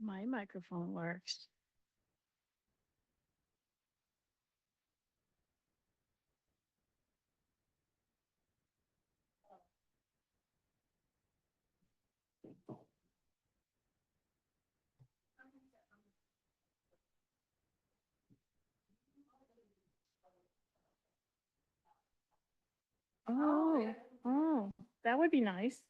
My microphone works. Oh, oh, that would be nice.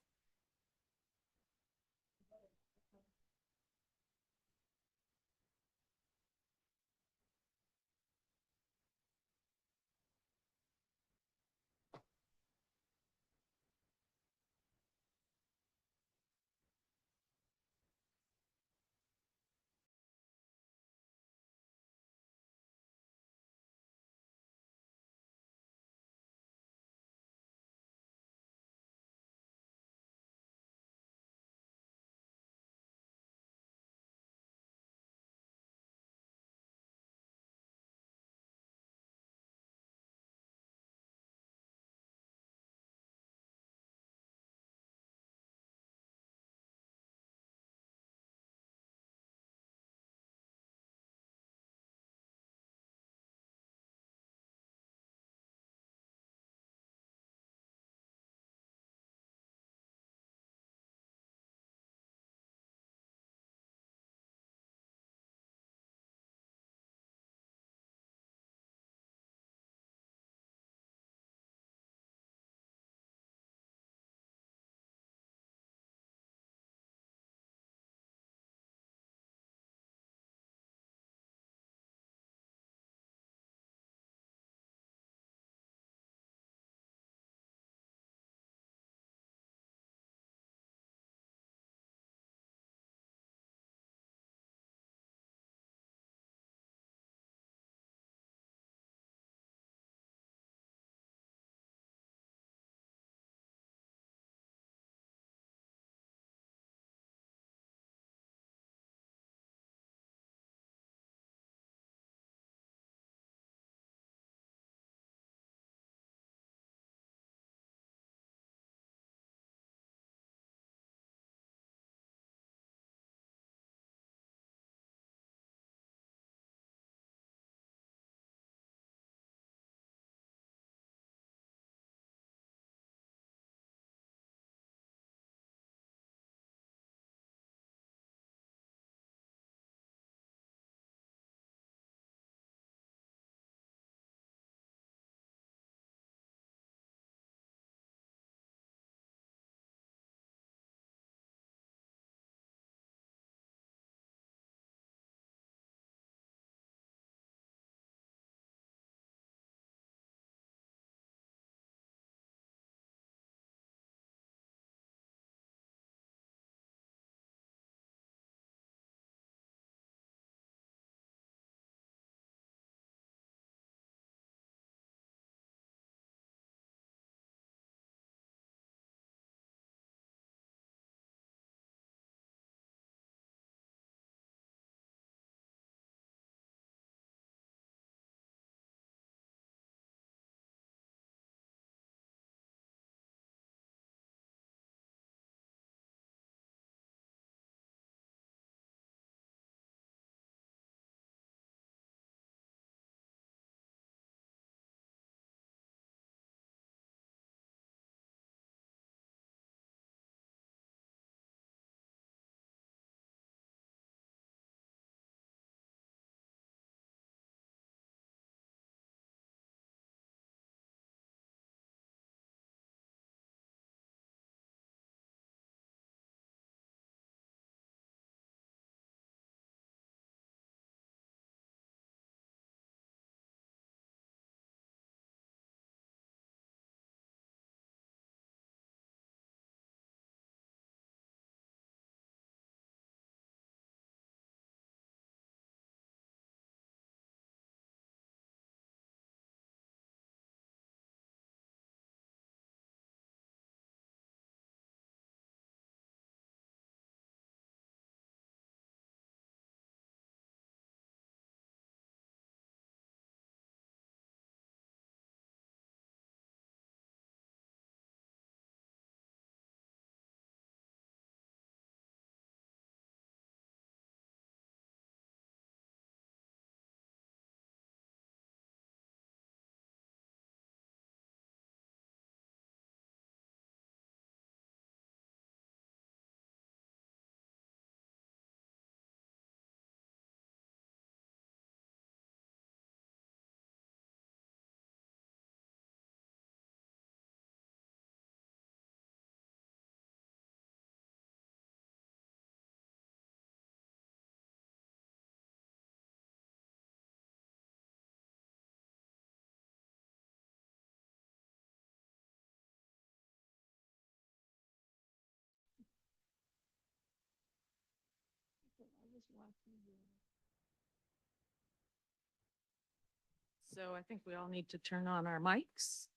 So I think we all need to turn on our mics.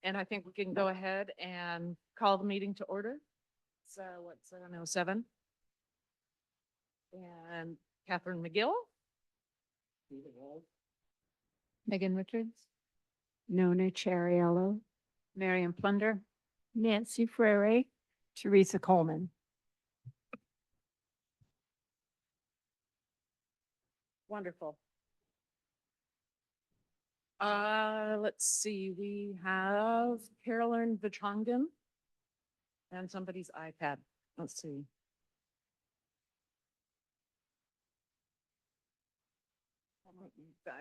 And I think we can go ahead and call the meeting to order. So what's 7:07? And Catherine McGill. Megan Richards. Nona Chariello. Marion Plunder. Nancy Frere. Teresa Coleman. Wonderful. Let's see, we have Carolyn Vitrongen and somebody's iPad. Let's see.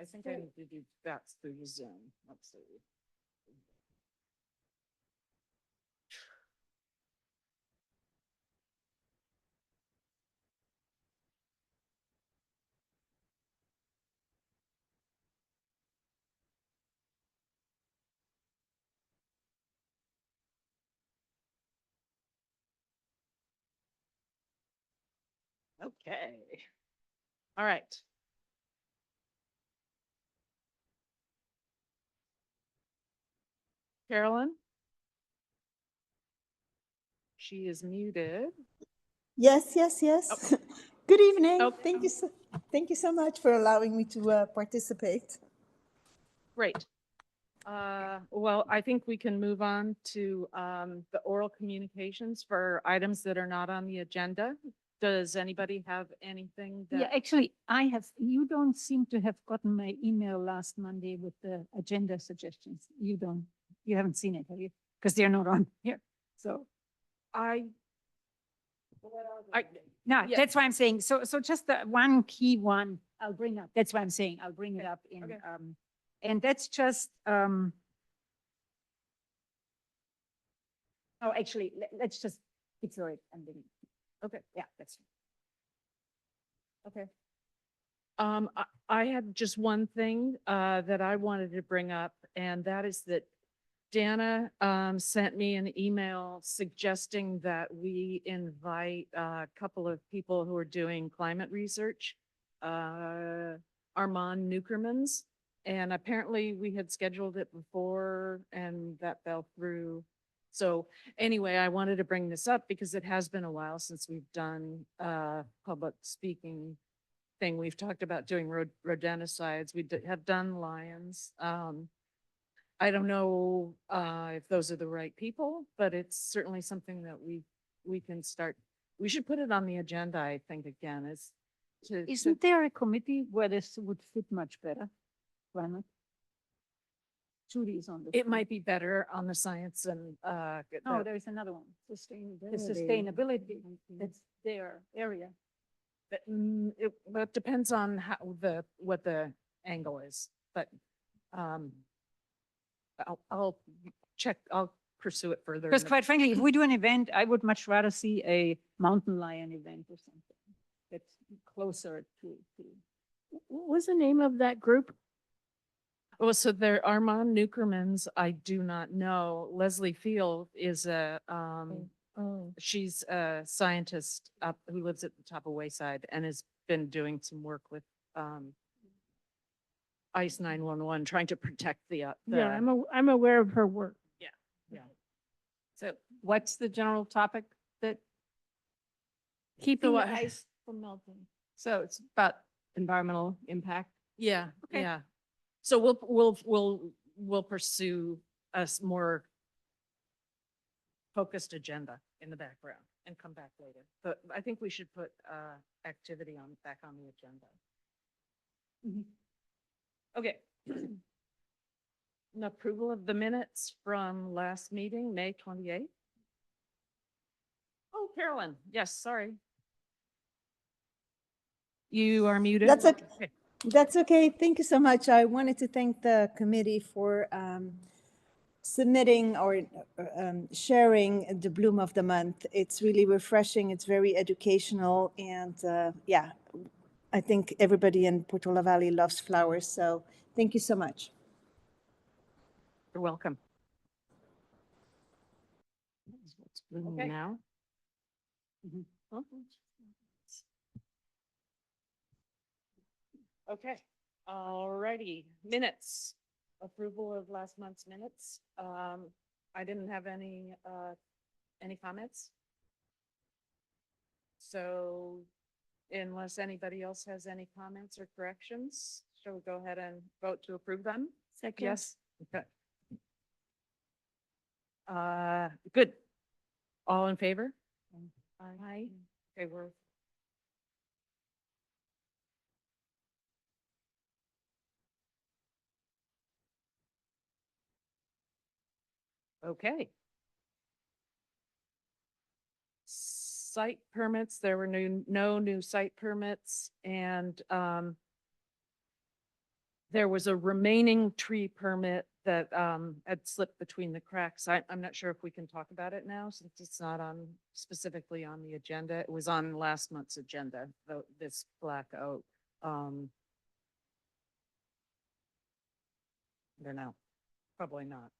I think I need to do that through Zoom. Let's see. Okay. All right. Carolyn? She is muted. Yes, yes, yes. Good evening. Oh. Thank you so much for allowing me to participate. Great. Well, I think we can move on to the oral communications for items that are not on the agenda. Does anybody have anything Yeah, that? actually, you don't seem to have gotten my email last Monday with the agenda suggestions. You haven't seen it, have you? Because they're not on here. So, I, no, Yeah. that's why I'm saying. So just the one key one I'll bring up. That's why I'm saying I'll bring it Okay, up in, okay. and that's just, oh, actually, let's just ignore it and then, okay. yeah, that's. Okay. I had just one thing that I wanted to bring up, and that is that Dana sent me an email suggesting that we invite a couple of people who are doing climate research, Armand Nukermans, and apparently we had scheduled it before and that fell through. So anyway, I wanted to bring this up because it has been a while since we've done public speaking thing. We've talked about doing rodenticides. We have done lions. I don't know if those are the right people, but it's certainly something that we can start. We should put it on the agenda, I think, again, is to. Isn't there a committee where this would fit much better? Climate? Judy is on the. It might be better on the science and No, there is another one. The Sustainability. sustainability, that's their area. but it depends on how what the angle is, but I'll check, I'll pursue it further. in Because the- quite frankly, if we do an event, I would much rather see a mountain lion event or something that's closer to. What was the name of that group? Oh, so there, Armand Nukermans, I do not know. Leslie Field is she's a scientist up who lives at the top of Wayside and has been doing some work with ICE 911, trying to protect the. Yeah, I'm aware of her work. Yeah. So what's the general topic that, Keeping the what- ice from melting. so it's about environmental impact? Yeah, Okay. yeah. So we'll pursue a more focused agenda in the background and come back later. But I think we should put activity back on the agenda. Mhm. Okay. An approval of the minutes from last meeting, May 28th. Oh, Carolyn, yes, sorry. You are muted. That's okay. That's okay. Thank you so much. I wanted to thank the committee for submitting or sharing the Bloom of the Month. It's really refreshing. It's very educational. And yeah, I think everybody in Portola Valley loves flowers. So thank you so much. You're welcome. What's blooming Okay. now? Okay, alrighty, minutes, approval of last month's minutes. I didn't have any comments. So unless anybody else has any comments or corrections, shall we go ahead and vote to approve them? Second. Yes. Okay. Good. All in favor? Aye. Okay, we're. Okay. Site permits, there were no new site permits and, there was a remaining tree permit that, had slipped between the cracks. I'm not sure if we can talk about it now since it's not on, specifically on the agenda. It was on last month's agenda, this black oak. I don't know, probably not.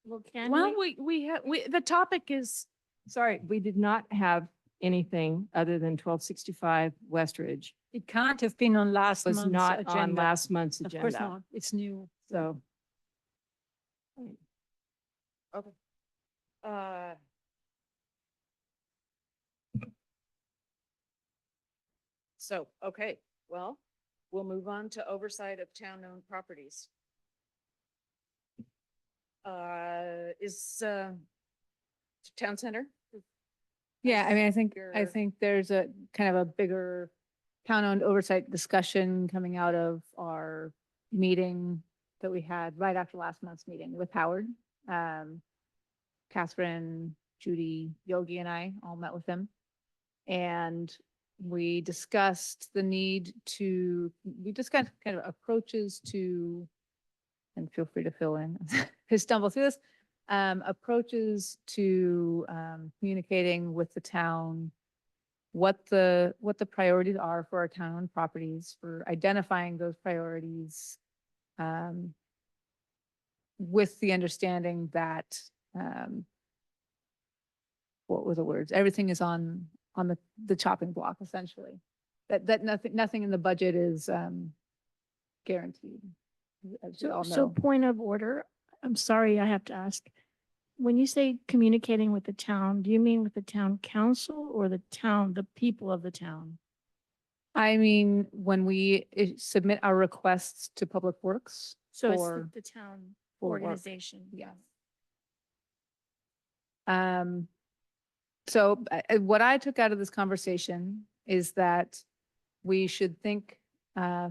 Well, can Well, we? the topic is, Sorry, we did not have anything other than 1265 Westridge. It can't have been on last Was month's not on agenda. last month's Of course agenda. not. It's new. So okay. Uh, So, okay, well, we'll move on to oversight of town-owned properties. Is town center? yeah, I mean, I think Your- there's a kind of a bigger town-owned oversight discussion coming out of our meeting that we had right after last month's meeting with Howard. Catherine, Judy, Yogi, and I all met with him. And we discussed we discussed kind of approaches to, and feel free to fill in, to stumble through this, approaches to communicating with the town, what the priorities are for our town properties, for identifying those priorities, with the understanding that, what were the words? Everything is on the chopping block, essentially. That nothing in the budget is guaranteed, as we all So know. point of order, I'm sorry, I have to ask. When you say communicating with the town, do you mean with the town council or the people of the town? I mean, when we submit our requests to Public Works So it's for, the town for work. organization. Yes. So what I took out of this conversation is that we should think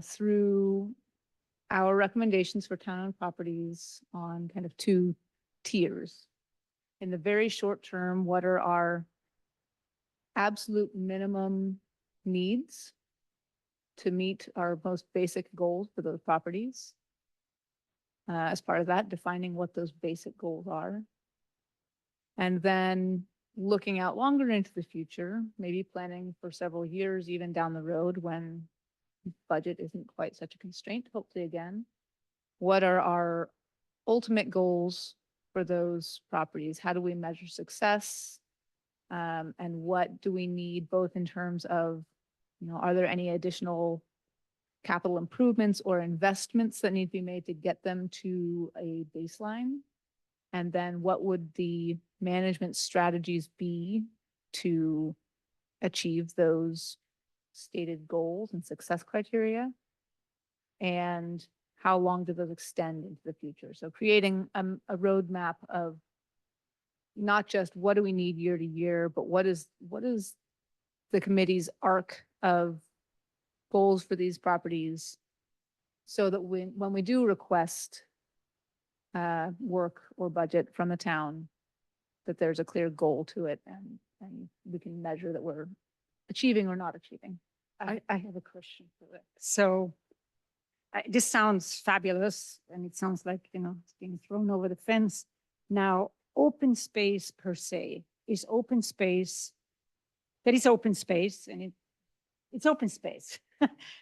through our recommendations for town-owned properties on kind of two tiers. In the very short term, what are our absolute minimum needs to meet our most basic goals for those properties? As part of that, defining what those basic goals are. And then looking out longer into the future, maybe planning for several years, even down the road when budget isn't quite such a constraint, hopefully again. What are our ultimate goals for those properties? How do we measure success? And what do we need both in terms of, are there any additional capital improvements or investments that need to be made to get them to a baseline? And then what would the management strategies be to achieve those stated goals and success criteria? And how long do those extend into the future? So creating a roadmap of not just what do we need year to year, but what is the committee's arc of goals for these properties, so that when we do request work or budget from the town, that there's a clear goal to it and we can measure that we're achieving or not achieving. I have a question for it. So this sounds fabulous and it sounds like, it's being thrown over the fence. Now, open space per se is open space. That is open space and it's open space.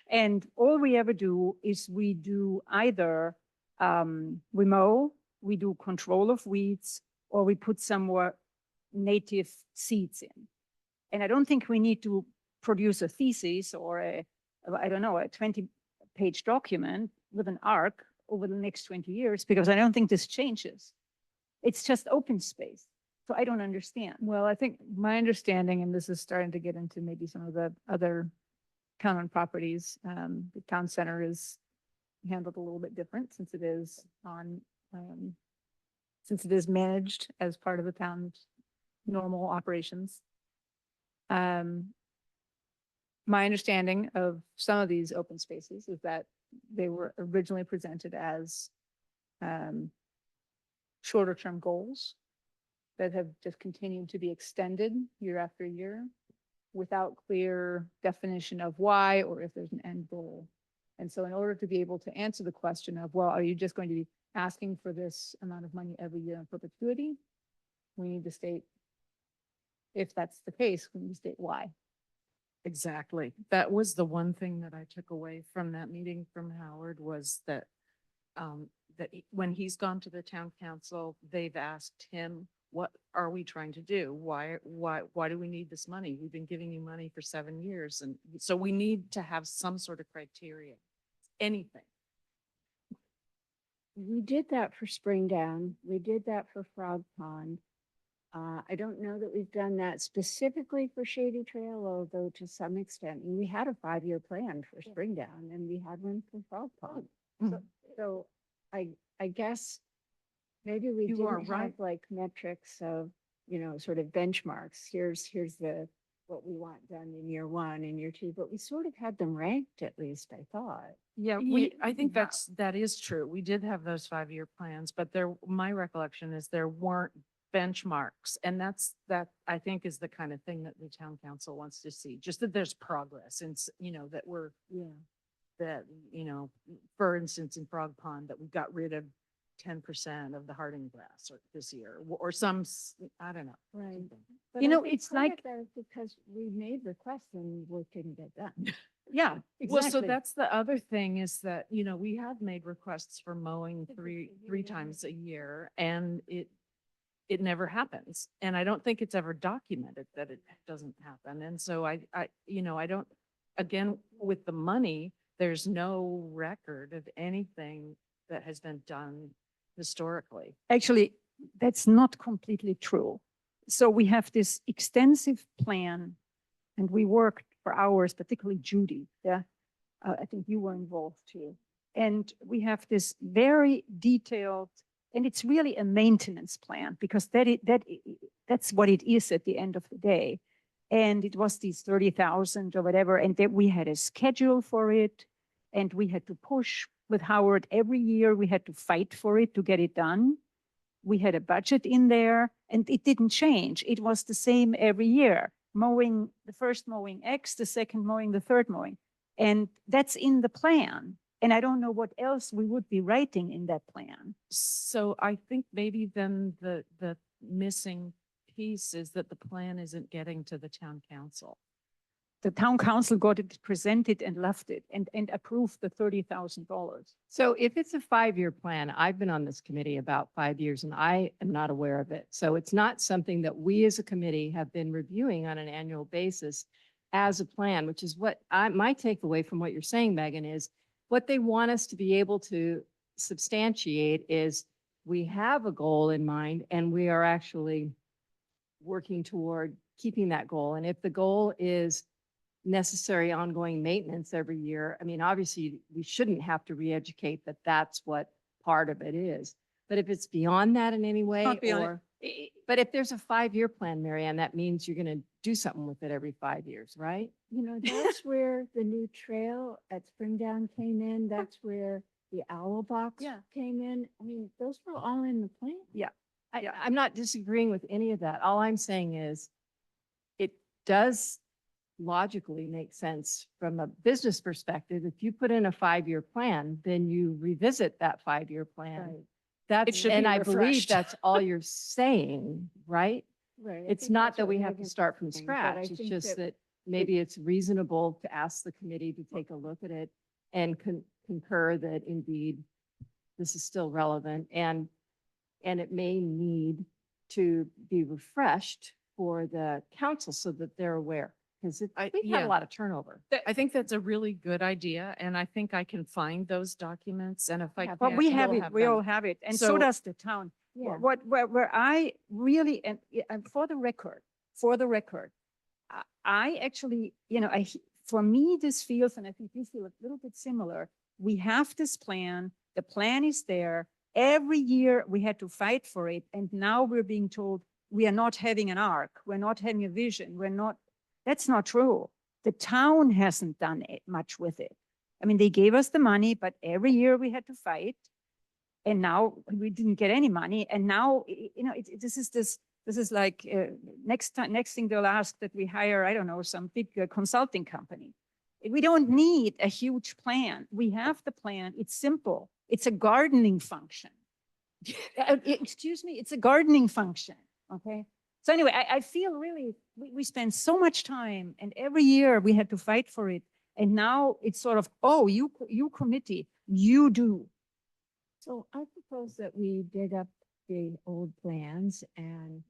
And all we ever do is we do either we mow, we do control of weeds, or we put some more native seeds in. And I don't think we need to produce a thesis or I don't know, a 20-page document with an arc over the next 20 years, because I don't think this changes. It's just open space. So I don't understand. Well, I think my understanding, and this is starting to get into maybe some of the other town-owned properties, the town center is handled a little bit different since it is since it is managed as part of the town's normal operations. My understanding of some of these open spaces is that they were originally presented as shorter term goals that have just continued to be extended year after year without clear definition of why or if there's an end goal. And so in order to be able to answer the question of, well, are you just going to be asking for this amount of money every year in perpetuity? We need to state, if that's the case, we need to state why. Exactly. That was the one thing that I took away from that meeting from Howard was that when he's gone to the town council, they've asked him, what are we trying to do? Why do we need this money? We've been giving you money for 7 years. And so we need to have some sort of criteria, anything. We did that for Spring Down. We did that for Frog Pond. I don't know that we've done that specifically for Shady Trail, although to some extent, we had a 5-year plan for Spring Down and we had one for Frog Pond. So I guess maybe we You are didn't right. have like metrics of, sort of benchmarks. Here's what we want done in year 1 and year 2, but we sort of had them ranked at least, I thought. Yeah, We- I think that is true. We did have those 5-year plans, but my recollection is there weren't benchmarks. And that I think is the kind of thing that the town council wants to see, just that there's progress and, that for instance, in Frog Pond, that we got rid of 10% of the harding grass this year or I don't know. Right. It's like, Because we made requests and work didn't get done. yeah, Well, so exactly. that's the other thing is that, we have made requests for mowing three times a year and it never happens. And I don't think it's ever documented that it doesn't happen. And so I don't, again, with the money, there's no record of anything that has been done historically. Actually, that's not completely true. So we have this extensive plan and we worked for hours, particularly Judy. Yeah. I think you were involved too. And we have this very detailed, and it's really a maintenance plan because that's what it is at the end of the day. And it was these 30,000 or whatever. And then we had a schedule for it and we had to push with Howard every year. We had to fight for it to get it done. We had a budget in there and it didn't change. It was the same every year. Mowing, the first mowing X, the second mowing, the third mowing. And that's in the plan. And I don't know what else we would be writing in that plan. So I think maybe then the missing piece is that the plan isn't getting to the town council. The town council got it presented and left it and approved the $30,000. So if it's a 5-year plan, I've been on this committee about 5 years and I am not aware of it. So it's not something that we as a committee have been reviewing on an annual basis as a plan, which is what my takeaway from what you're saying, Megan, is what they want us to be able to substantiate is we have a goal in mind and we are actually working toward keeping that goal. And if the goal is necessary ongoing maintenance every year, I mean, obviously we shouldn't have to re-educate that that's what part of it is. But if it's beyond that in any way, Not beyond it. or, but if there's a 5-year plan, Marianne, that means you're going to do something with it every 5 years, right? That's where the new trail at Springdown came in. That's where the owl box Yeah. came in. I mean, those were all in the plan. I'm not disagreeing with any of that. All I'm saying is it does logically make sense from a business perspective. If you put in a 5-year plan, then you revisit that 5-year plan. That's, should and be I believe refreshed. that's all you're saying, right? Right. It's not that we have to start from saying, but I scratch. It's think just that that maybe it's reasonable to ask the committee to take a look at it and concur that indeed this is still relevant and it may need to be refreshed for the council so that they're aware. Because we've had yeah. a lot of turnover. I think that's a really good idea, and I think I can find those documents, and if I Yeah, can't, But we have you'll it, we them. all have it, and so So- does the town. Yeah. Where I really, and for the record, I actually, for me, this feels, and I think you feel a little bit similar. We have this plan, the plan is there. Every year we had to fight for it, and now we're being told we are not having an arc, we're not having a vision, that's not true. The town hasn't done much with it. I mean, they gave us the money, but every year we had to fight. And now we didn't get any money. And now, this is like, next thing they'll ask that we hire, I don't know, some big consulting company. We don't need a huge plan. We have the plan. It's simple. It's a gardening function. Excuse me, it's a gardening function, okay? So anyway, I feel really, we spend so much time, and every year we had to fight for it. And now it's sort of, oh, you committee, you do. So I propose that we dig up the old plans and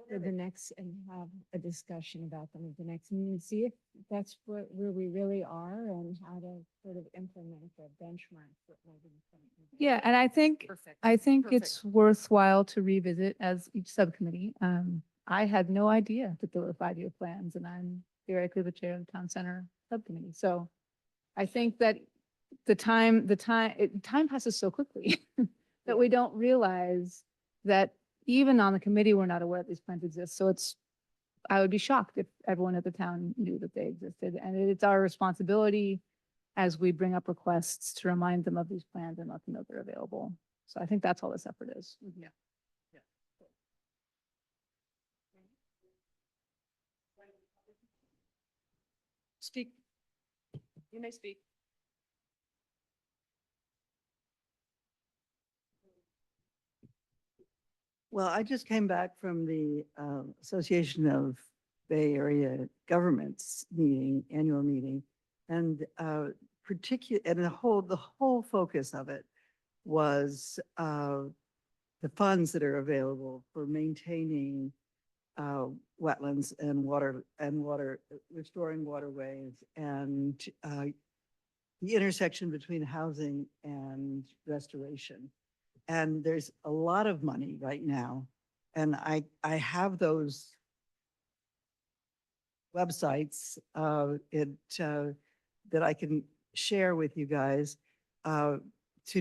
for the next, and have a discussion about them at the next meeting, see if that's where we really are and how to sort of implement the benchmarks that we're going to. Yeah, and I think Perfect. it's worthwhile to revisit as each subcommittee. I had no idea that there were 5-year plans, and I'm theoretically the chair of the town center subcommittee. So I think that time passes so quickly that we don't realize that even on the committee, we're not aware that these plans exist. So I would be shocked if everyone at the town knew that they existed. And it's our responsibility as we bring up requests to remind them of these plans and let them know they're available. So I think that's all this effort is. Yeah. Speak. You may speak. Well, I just came back from the Association of Bay Area Governments meeting, annual meeting, and and the whole focus of it was the funds that are available for maintaining wetlands and restoring waterways, and the intersection between housing and restoration. And there's a lot of money right now. And I have those websites that I can share with you guys to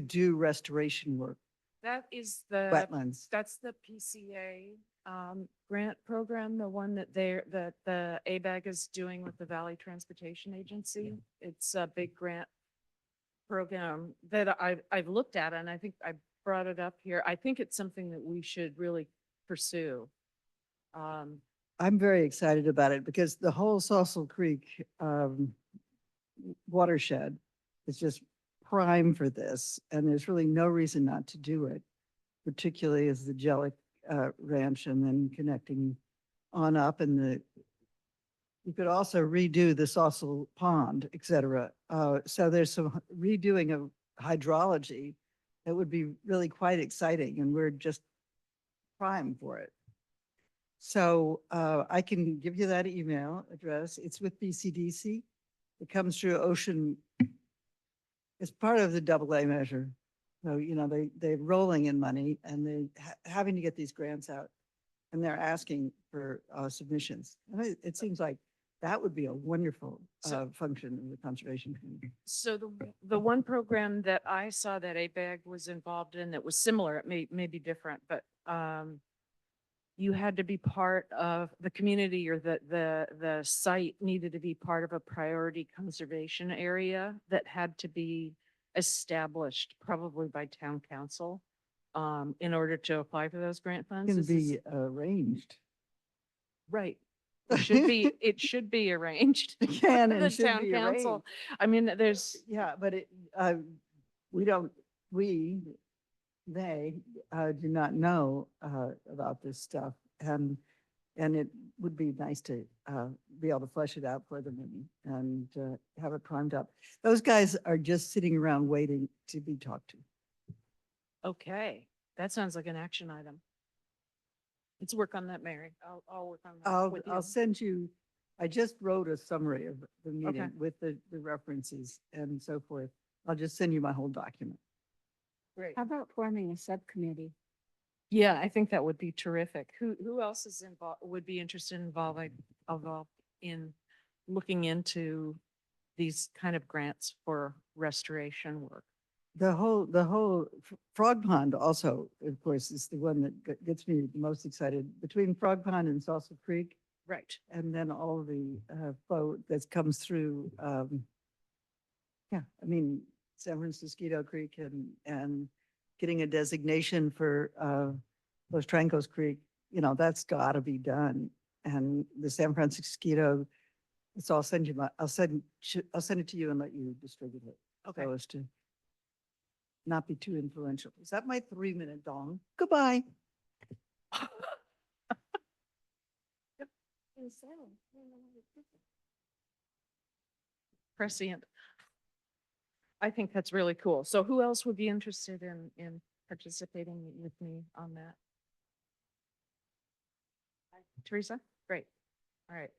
do restoration work, That is the, wetlands. that's the PCA grant program, the one that the ABAG is doing with the Valley Transportation Agency. It's a big grant program that I've looked at, and I think I brought it up here. I think it's something that we should really pursue. I'm very excited about it because the whole Sausal Creek watershed is just prime for this. And there's really no reason not to do it, particularly as the Jellic Ranch and then connecting on up, and you could also redo the Sausal Pond, et cetera. So there's some redoing of hydrology that would be really quite exciting, and we're just prime for it. So I can give you that email address. It's with BCDC. It comes through Ocean. It's part of the AA measure. So, they're rolling in money, and they're having to get these grants out, and they're asking for submissions. And it seems like that would be a wonderful function in the conservation community. So the one program that I saw that ABAG was involved in that was similar, it may be different, but you had to be part of the community, or the site needed to be part of a priority conservation area that had to be established probably by town council in order to apply for those grant funds. Can This is- be arranged. Right. It should be arranged. It can by and the should town be council. arranged. I mean, there's, Yeah, but they do not know about this stuff. And it would be nice to be able to flesh it out for them and have it primed up. Those guys are just sitting around waiting to be talked to. okay, that sounds like an action item. Let's work on that, Mary. I'll work on that with you. I'll send you, I just wrote a summary of the meeting with the references and so forth. I'll just send you my whole document. Great. How about forming a subcommittee? Yeah, I think that would be terrific. Who else is involved, would be interested in involved in looking into these kind of grants for restoration work? The whole Frog Pond also, of course, is the one that gets me the most excited between Frog Pond and Salsa Creek. Right. And then all the flow that comes through, yeah, I mean, San Francisco Creek and getting a designation for Los Trancos Creek, you know, that's got to be done. And the San Francisco, so I'll send you I'll send it to you and let you distribute it. Okay. So as to not be too influential. Is that my 3-minute dong? Goodbye. Prescient. I think that's really cool. So who else would be interested in participating with me on that? Teresa? Great. All right.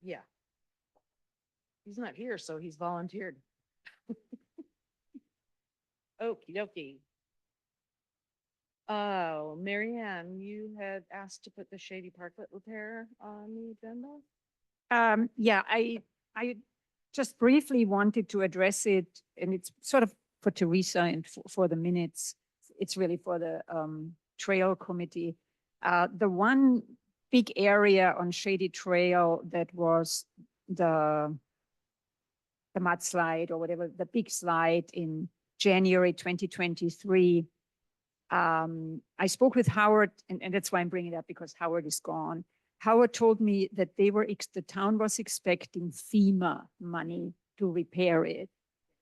Yeah. He's not here, so he's volunteered. Okie dokie. Oh, Marianne, you had asked to put the Shady Parklet repair on the agenda? Yeah, I just briefly wanted to address it, and it's sort of for Teresa and for the minutes. It's really for the trail committee. The one big area on Shady Trail that was the mudslide or whatever, the big slide in January 2023. I spoke with Howard, and that's why I'm bringing it up, because Howard is gone. Howard told me that the town was expecting FEMA money to repair it.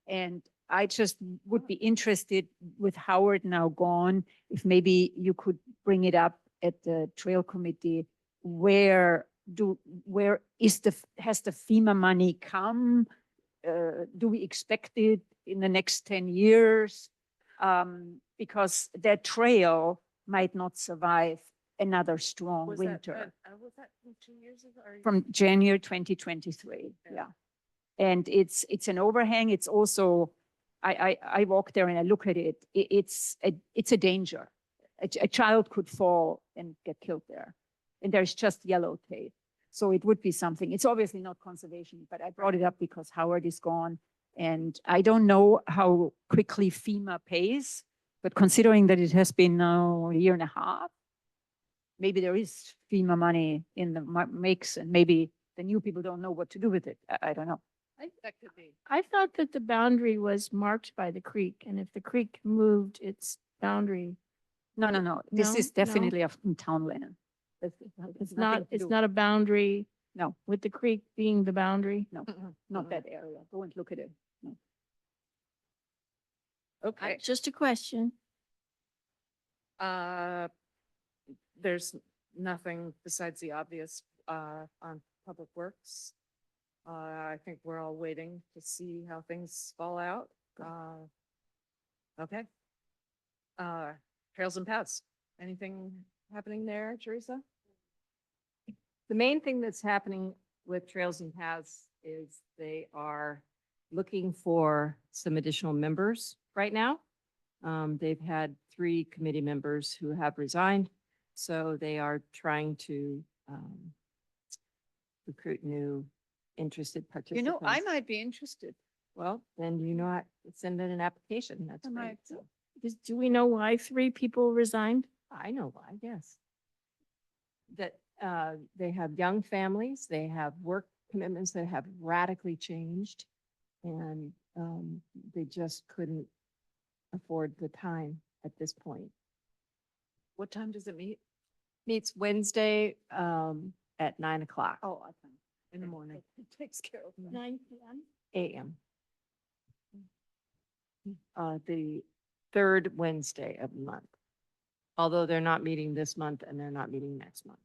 And I just would be interested, with Howard now gone, if maybe you could bring it up at the trail committee. Where has the FEMA money come? Do we expect it in the next 10 years? Because that trail might not survive another strong Was winter. was that from 2 years ago? Or From January 2023, yeah. And it's an overhang. It's also, I walk there and I look at it. It's a danger. A child could fall and get killed there. And there's just yellow tape. So it would be something. It's obviously not conservation, but I brought it up because Howard is gone. And I don't know how quickly FEMA pays, but considering that it has been now a year and a half, maybe there is FEMA money in the mix, and maybe the new people don't know what to do with it. I don't know. that could be. I thought that the boundary was marked by the creek, and if the creek moved its boundary, No. This No, is definitely a town land. it's not a boundary No, with the creek being the boundary. no, not that area. Go and look at it. No. Okay. Just a question. There's nothing besides the obvious on Public Works. I think we're all waiting to see how things fall out. Okay. Trails and paths. Anything happening there, Teresa? The main thing that's happening with Trails and Paths is they are looking for some additional members right now. They've had 3 committee members who have resigned, so they are trying to recruit new interested You participants. know, I might be interested. Well, then send in an application. That's I great. might. So, Do we know why 3 people resigned? I know why, yes. That they have young families, they have work commitments that have radically changed, and they just couldn't afford the time at this point. What time does it meet? Meets Wednesday at 9 o'clock Oh, I can. In the morning. Takes care of me. 9 p.m. a.m. The 3rd Wednesday of the month. Although they're not meeting this month and they're not meeting next month.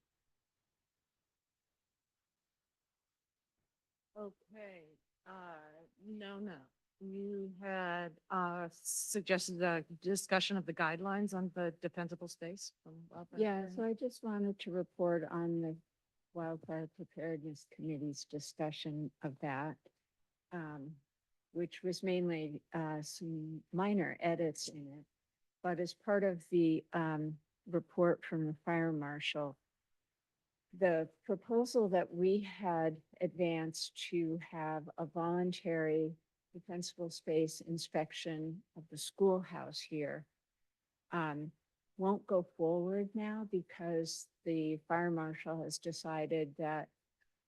Okay, no. You had suggested a discussion of the guidelines on the defensible space from wildfire Yeah, preparedness. so I just wanted to report on the Wildfire Preparedness Committee's discussion of that, which was mainly some minor edits in it. But as part of the report from the fire marshal, the proposal that we had advanced to have a voluntary defensible space inspection of the schoolhouse here won't go forward now because the fire marshal has decided that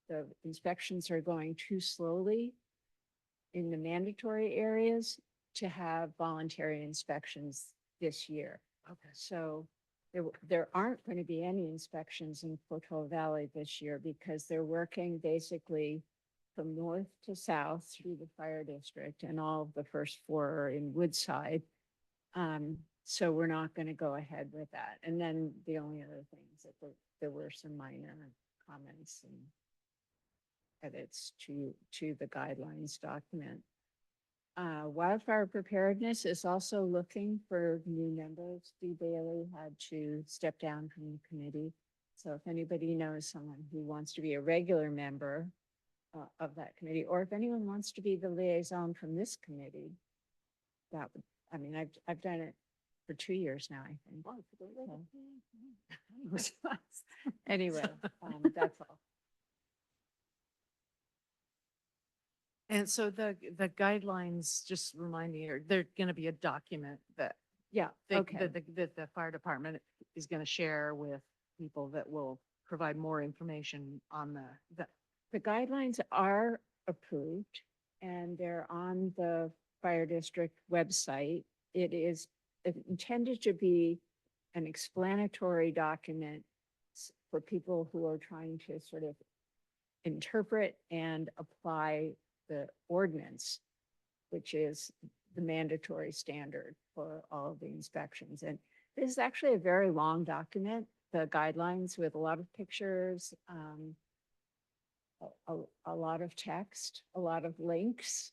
the inspections are going too slowly in the mandatory areas to have voluntary inspections this year. Okay. So there aren't going to be any inspections in Portola Valley this year because they're working basically from north to south through the fire district, and all of the first 4 are in Woodside. So we're not going to go ahead with that. And then the only other things that there were some minor comments and edits to the guidelines document. Wildfire preparedness is also looking for new members. Steve Bailey had to step down from the committee. So if anybody knows someone who wants to be a regular member of that committee, or if anyone wants to be the liaison from this committee, that would, I mean, I've done it for 2 years now, I think. So- Anyway, that's all. And so the guidelines, just remind me, they're going to be a document that Yeah, okay. the fire department is going to share with people that will provide more information on the The guidelines are approved and they're on the fire district website. It is intended to be an explanatory document for people who are trying to sort of interpret and apply the ordinance, which is the mandatory standard for all of the inspections. And this is actually a very long document, the guidelines, with a lot of pictures, a lot of text, a lot of links.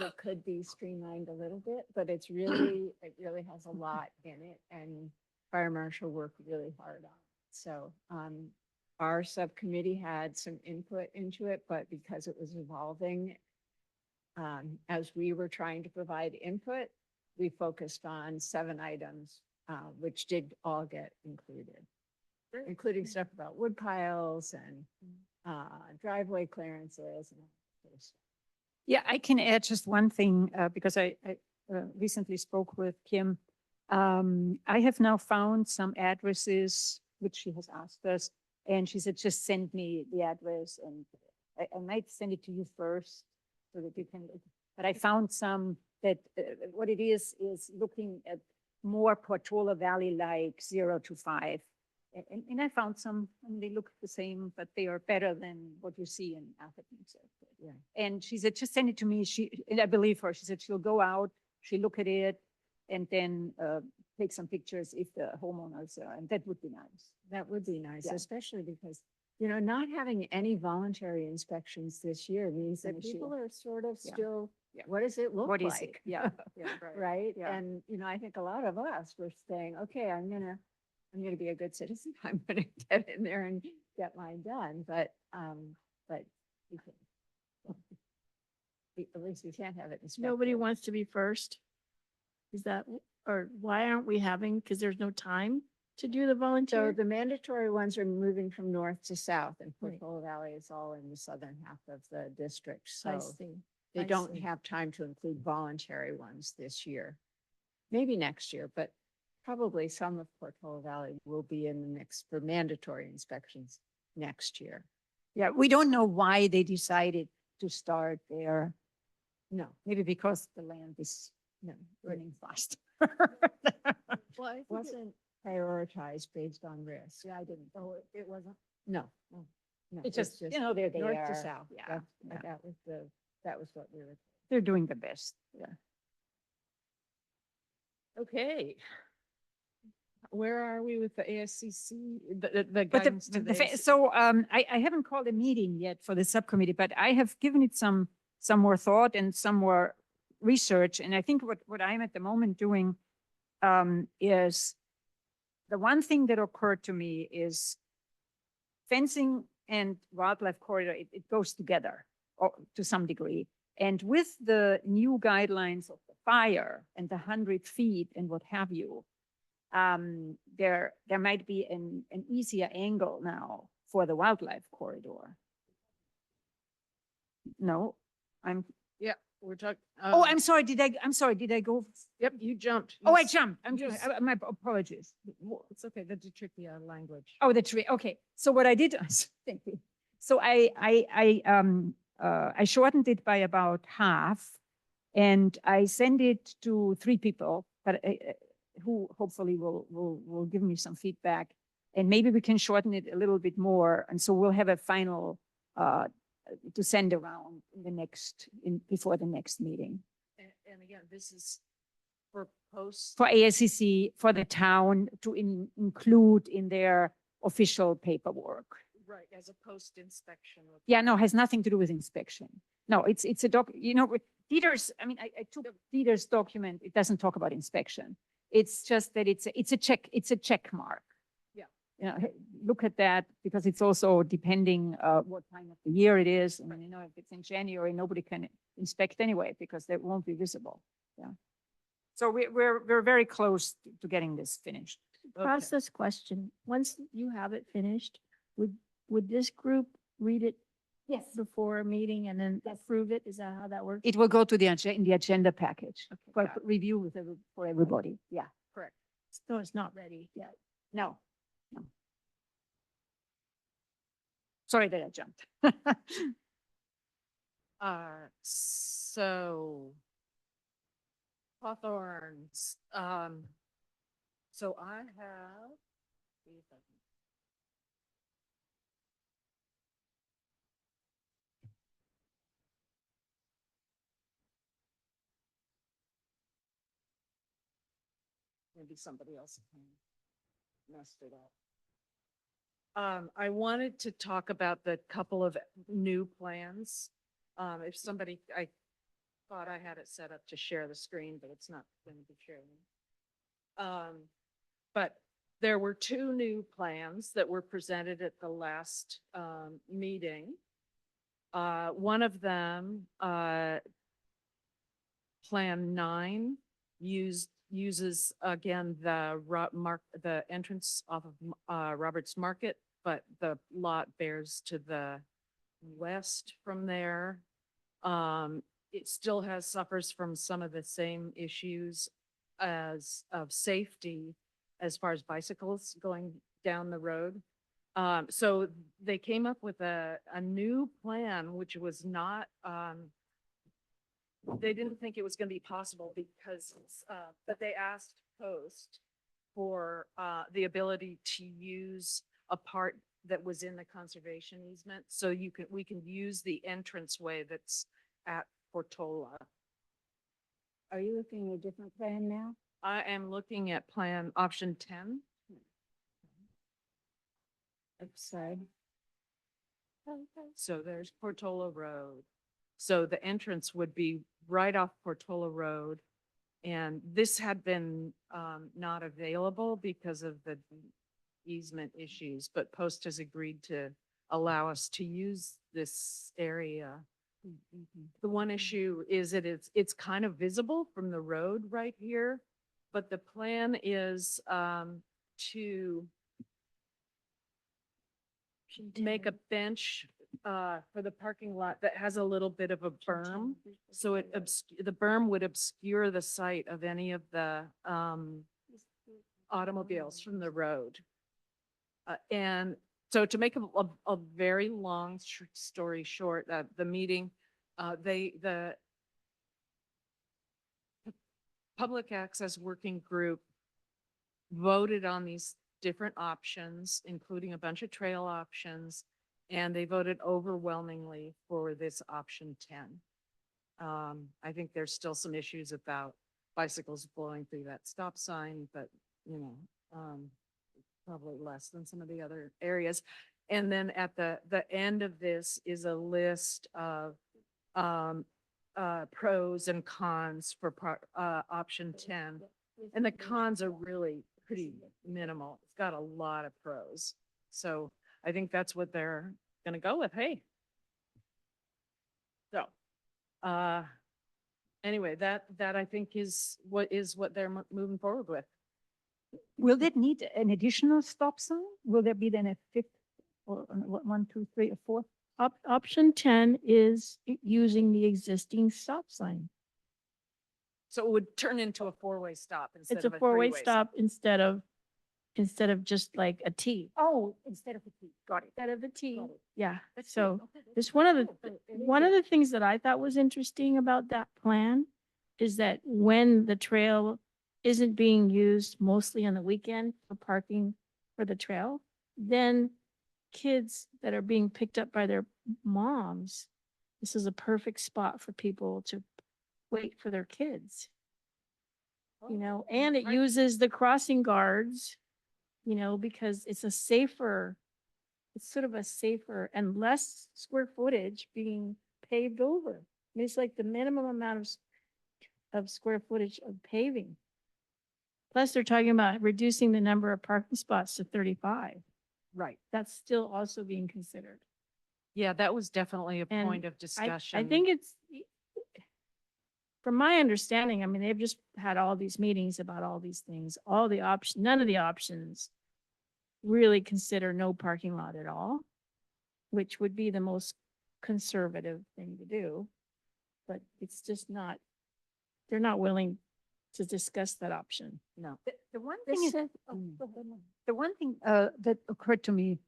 It could be streamlined a little bit, but it really has a lot in it, and fire marshal worked really hard on it. So our subcommittee had some input into it, but because it was evolving, as we were trying to provide input, we focused on 7 items, which did all get included, including stuff about wood piles and driveway clearances and all that sort of stuff. Yeah, I can add just one thing, because I recently spoke with Kim. I have now found some addresses which she has asked us, and she said, just send me the address, and I might send it to you first so that you can look. But I found some that what it is looking at more Portola Valley like 0 to 5. And I found some, and they look the same, but they are better than what you see in Atherton. So, Yeah. and she said, just send it to me. And I believe her. She said she'll go out, she'll look at it, and then take some pictures if the homeowners are, and that would be nice. That would be nice, Yeah. especially because, not having any voluntary inspections this year means An that issue. people are sort of Yeah. still, Yeah. what does it look What is like? it? Yeah, yeah, Right? Yeah. And, I think a lot of us were saying, okay, I'm gonna be a good citizen. I'm gonna get in there and get mine done, but we can, at least we can't have it inspected. Nobody wants to be first? Is that, or why aren't we having, because there's no time to do the So volunteer? the mandatory ones are moving from north to south, and Right. Portola Valley is all in the southern half of the district, I so see. they I don't see. have time to include voluntary ones this year. Maybe next year, but probably some of Portola Valley will be in the mix for mandatory inspections next year. Yeah, we don't know why they decided to start there. No, Maybe because the land is no, running fast. Well, I it wasn't prioritized based on risk. Yeah, I didn't. Oh, it wasn't? No. No, It's just, they're there. north to south. Yeah, yeah. That was what we were. They're doing the best. Yeah. Okay. Where are we with the ASCC, the But guidance to the ASCC? so I haven't called a meeting yet for the subcommittee, but I have given it some some more thought and some more research. And I think what I'm at the moment doing is the one thing that occurred to me is fencing and wildlife corridor, it goes together to some degree. And with the new guidelines of the fire and the 100 feet and what have you, there might be an easier angle now for the wildlife corridor. No, Yeah, we're talking. I'm sorry, did I go? Yep, you jumped. Oh, You I s- jumped. you s- My apologies. It's okay, that's a tricky language. Oh, the tree. Okay. So what I did, thank you. So I shortened it by about half, and I sent it to 3 people, but who hopefully will give me some feedback, and maybe we can shorten it a little bit more, and so we'll have a final to send around before the next meeting And again, this is for posts. for ASCC, for the town to include in their official paperwork. Right, as a post inspection. Yeah, no, has nothing to do with inspection. No, it's a with Dieter's, I mean, I took Dieter's document, it doesn't talk about inspection. It's just that it's a check mark. Yeah. You know, look at that, because it's also depending what time of the year it is. And you know, if it's in January, nobody can inspect anyway, because they won't be visible. Yeah. So we're very close to getting this finished. Process question. Once you have it finished, would this group read it Yes. before a meeting and then approve it? Is that how that works? It will go to in the agenda package Okay, for got it. review for everybody. Yeah. Correct. So it's not ready yet. No. No. Sorry that I jumped. So Hawthorns, so I have. see if I can- Maybe somebody else messed it up. I wanted to talk about the couple of new plans. If somebody, I thought I had it set up to share the screen, but it's not going to be sharing. But there were 2 new plans that were presented at the last meeting. One of them, Plan 9, uses again the entrance off of Roberts Market, but the lot bears to the west from there. It still suffers from some of the same issues of safety as far as bicycles going down the road. So they came up with a new plan, which was not, they didn't think it was going to be possible because, but they asked Post for the ability to use a part that was in the conservation easement. So we can use the entranceway that's at Portola. Are you looking at a different plan now? I am looking at plan option 10. Outside. So there's Portola Road. So the entrance would be right off Portola Road. And this had been not available because of the easement issues, but Post has agreed to allow us to use this area. The one issue is that it's kind of visible from the road right here, but the plan is to make a bench for the parking lot that has a little bit of a berm. So the berm would obscure the sight of any of the automobiles from the road. And so to make a very long story short, the meeting, the Public Access Working Group voted on these different options, including a bunch of trail options, and they voted overwhelmingly for this option 10. I think there's still some issues about bicycles blowing through that stop sign, but you know, probably less than some of the other areas. And then at the end of this is a list of pros and cons for option 10. And the cons are really pretty minimal. It's got a lot of pros. So I think that's what they're gonna go with. Hey. So, anyway, that I think is what they're moving forward with. Will that need an additional stop sign? Will there be then a fifth or one, two, three, or fourth? Option 10 is using the existing stop sign. So it would turn into a four-way stop instead It's of a a four-way three-way stop instead of just like a T. Oh, instead of a T. Got it. Instead of a T. Got it. Yeah. That's So good. Okay, that's this good. one of the things that I thought was interesting about that plan is that when the trail isn't being used mostly on the weekend for parking for the trail, then kids that are being picked up by their moms, this is a perfect spot for people to wait for their kids. You know, and it uses the crossing guards, you know, because it's sort of a safer and less square footage being paved over. I mean, it's like the minimum amount of square footage of paving. Plus, they're talking about reducing the number of parking spots to 35. Right. That's still also being considered. Yeah, that was definitely a And point of discussion. I think it's, from my understanding, I mean, they've just had all these meetings about all these things, all the options, none of the options really consider no parking lot at all, which would be the most conservative thing to do. But it's just not, they're not willing to discuss that option. No. The one This thing is, says- the one thing that occurred to me,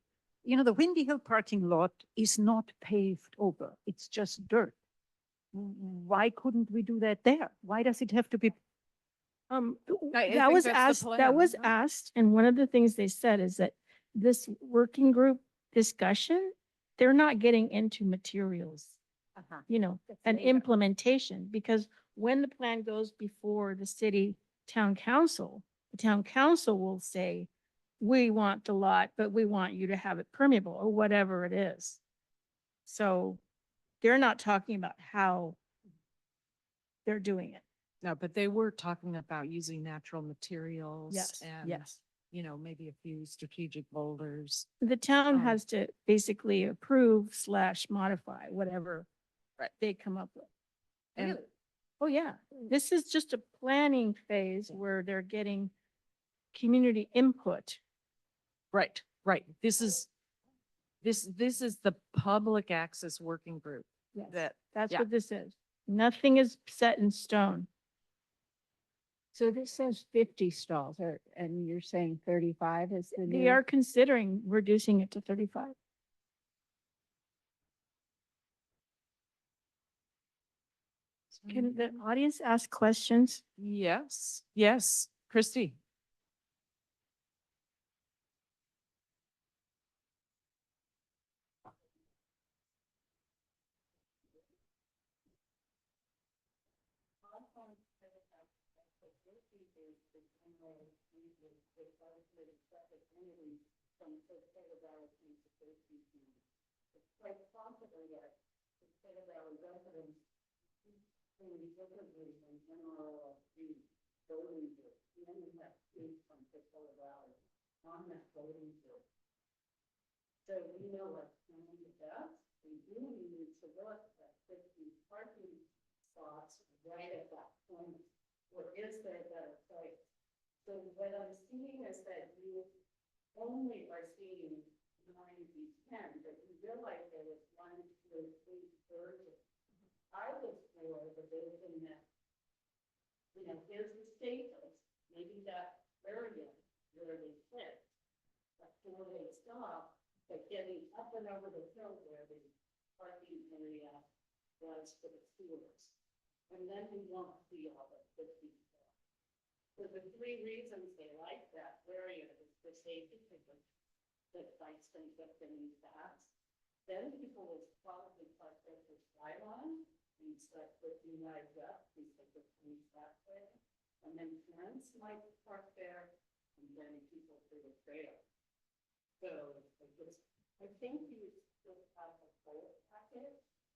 you know, the Windy Hill parking lot is not paved over. It's just dirt. Why couldn't we do that there? Why does it have to be? I That think was that's the asked, plan, that was huh? asked, and one of the things they said is that this working group discussion, they're not getting into materials, you know, and implementation, because when the plan goes before the city town council, the town council will say, we want the lot, but we want you to have it permeable or whatever it is. So they're not talking about how they're doing it. No, but they were talking about using natural materials. Yes, And, yes. you know, maybe a few strategic boulders. The town Um, has to basically approve / modify whatever Right. they come up with. And, Really? oh yeah, this is just a planning phase where they're getting community input. Right, right. This is the public access working group Yes, that, that's yeah. what this is. Nothing is set in stone. So this says 50 stalls and you're saying 35 is the They new? are considering reducing it to 35. Can the audience ask questions? yes, yes. Christy?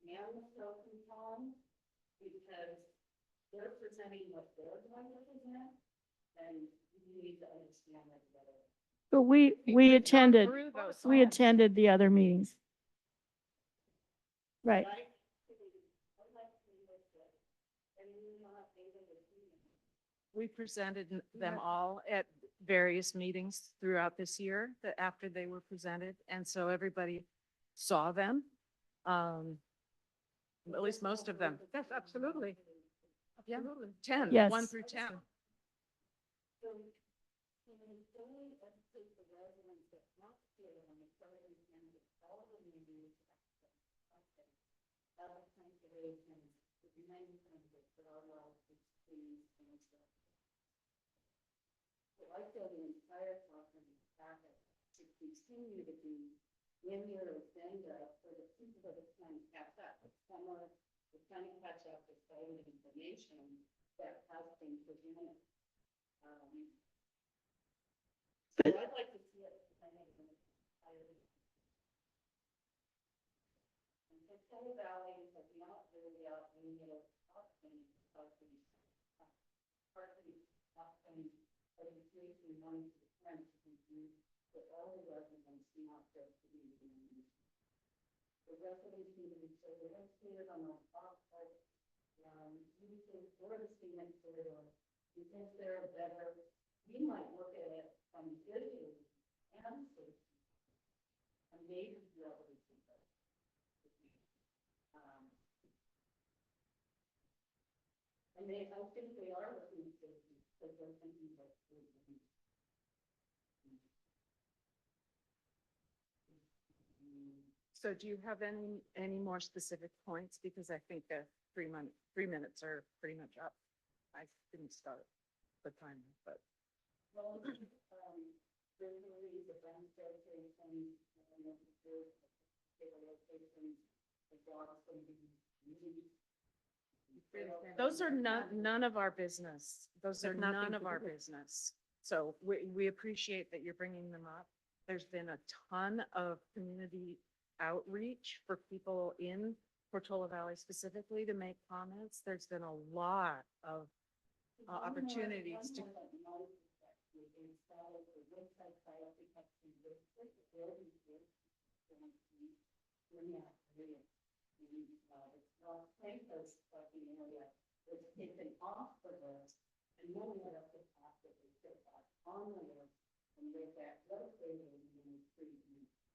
and the Silken Pond, because they're presenting what they're going to present, and you need to understand that better. But we talked attended, through those we all. attended the other meetings. Right. We presented them all at various meetings throughout this year that after they were presented, and so everybody saw them. At least most of them. Yes, absolutely. Yeah, Absolutely. 10, Yes. 1 through 10. I feel the entire conference packet should continue to be in your agenda for the people that are trying to catch up. Some are trying to catch up with all the information that has been presented. So I'd like to see it. And Portola Valley has not really out any of the partly, one to the French, but all the residents, not just the community. The residents need to be so educated on the using for the scenic corridor, because they're better, we might look at it from visual and safety, and maybe be able to see that. And I think they are looking at safety, because they're thinking about safety. So do you have any more specific points? Because I think the 3 minutes are pretty much up. I didn't start the timer, but. Well, the demonstrations, those are none of our business. Those are none of our business. So we appreciate that you're bringing them up. There's been a ton of community outreach for people in Portola Valley specifically to make comments. There's been a lot of opportunities to. It's taken off the list, and then we have to pass it, we put that on the list, and make that located in the street,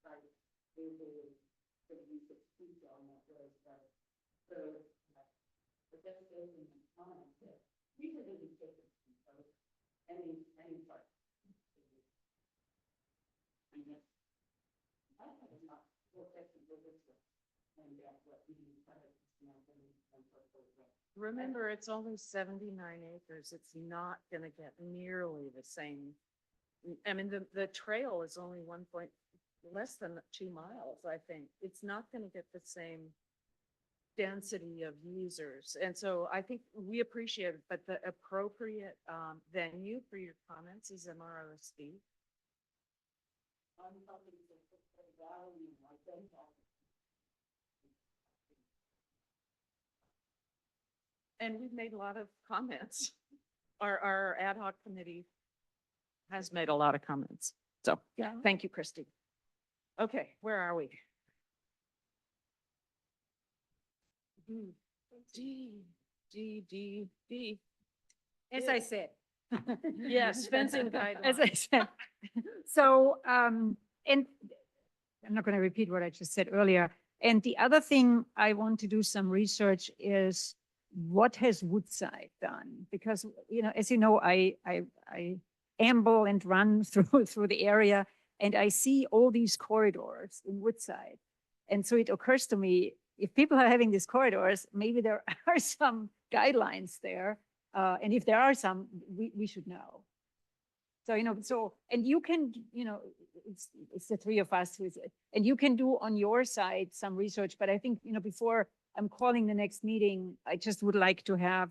right? They will, use of speech on that road, so, but that's those in the comments, that we could really take it, so, any part. And that's, I have not looked at the business, and that's what we decided. Remember, it's only 79 acres. It's not going to get nearly the same. I mean, the trail is only less than 2 miles, I think. It's not going to get the same density of users. And so I think we appreciate it, but the appropriate venue for your comments is MROSD. And we've made a lot of comments. Our ad hoc committee has made a lot of comments. So, Yeah. thank you, Christy. Okay, where are we? D. As I said. Yes, fencing As I guidelines. said. So, and I'm not going to repeat what I just said earlier. And the other thing I want to do some research is what has Woodside done? Because, as you know, I amble and run through the area, and I see all these corridors in Woodside. And so it occurs to me, if people are having these corridors, maybe there are some guidelines there. And if there are some, we should know. So, and you can, it's the three of us, and you can do on your side some research, but I think, before I'm calling the next meeting, I just would like to have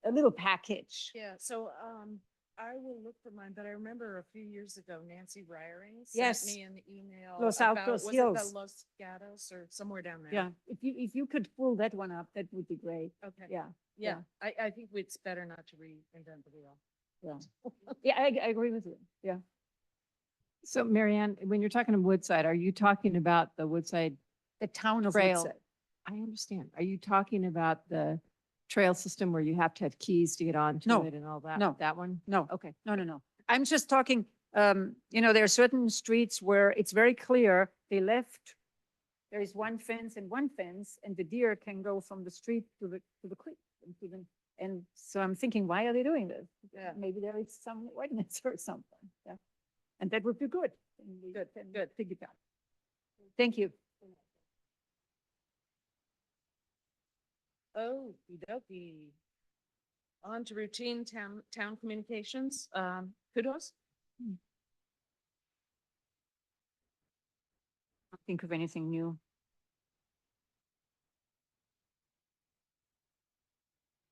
a little package. Yeah, so I will look for mine, but I remember a few years ago, Nancy Ryring Yes. sent me an email Los about, Altos was it the Hills. Los Gatos or somewhere down there? Yeah, if you could pull that one up, that would be great. Okay. Yeah, Yeah, I think it's better not to reinvent the wheel. yeah. Yeah, I agree with you. Yeah. So Marianne, when you're talking of Woodside, are you talking about the Woodside The town of Trail? Woodside. I understand. Are you talking about the trail system where you have to have keys to get onto No, it and all that? no. That one? No, Okay. no. I'm just talking, there are certain streets where it's very clear they left. There is one fence and one fence, and the deer can go from the street to the creek. And so I'm thinking, why are they doing this? Yeah. Maybe there is some ordinance or something. Yeah. And that would be good. And we Good, can good. Figure it out. Thank you. Oh, okey On to routine town communications. Kudos. Can't think of anything new.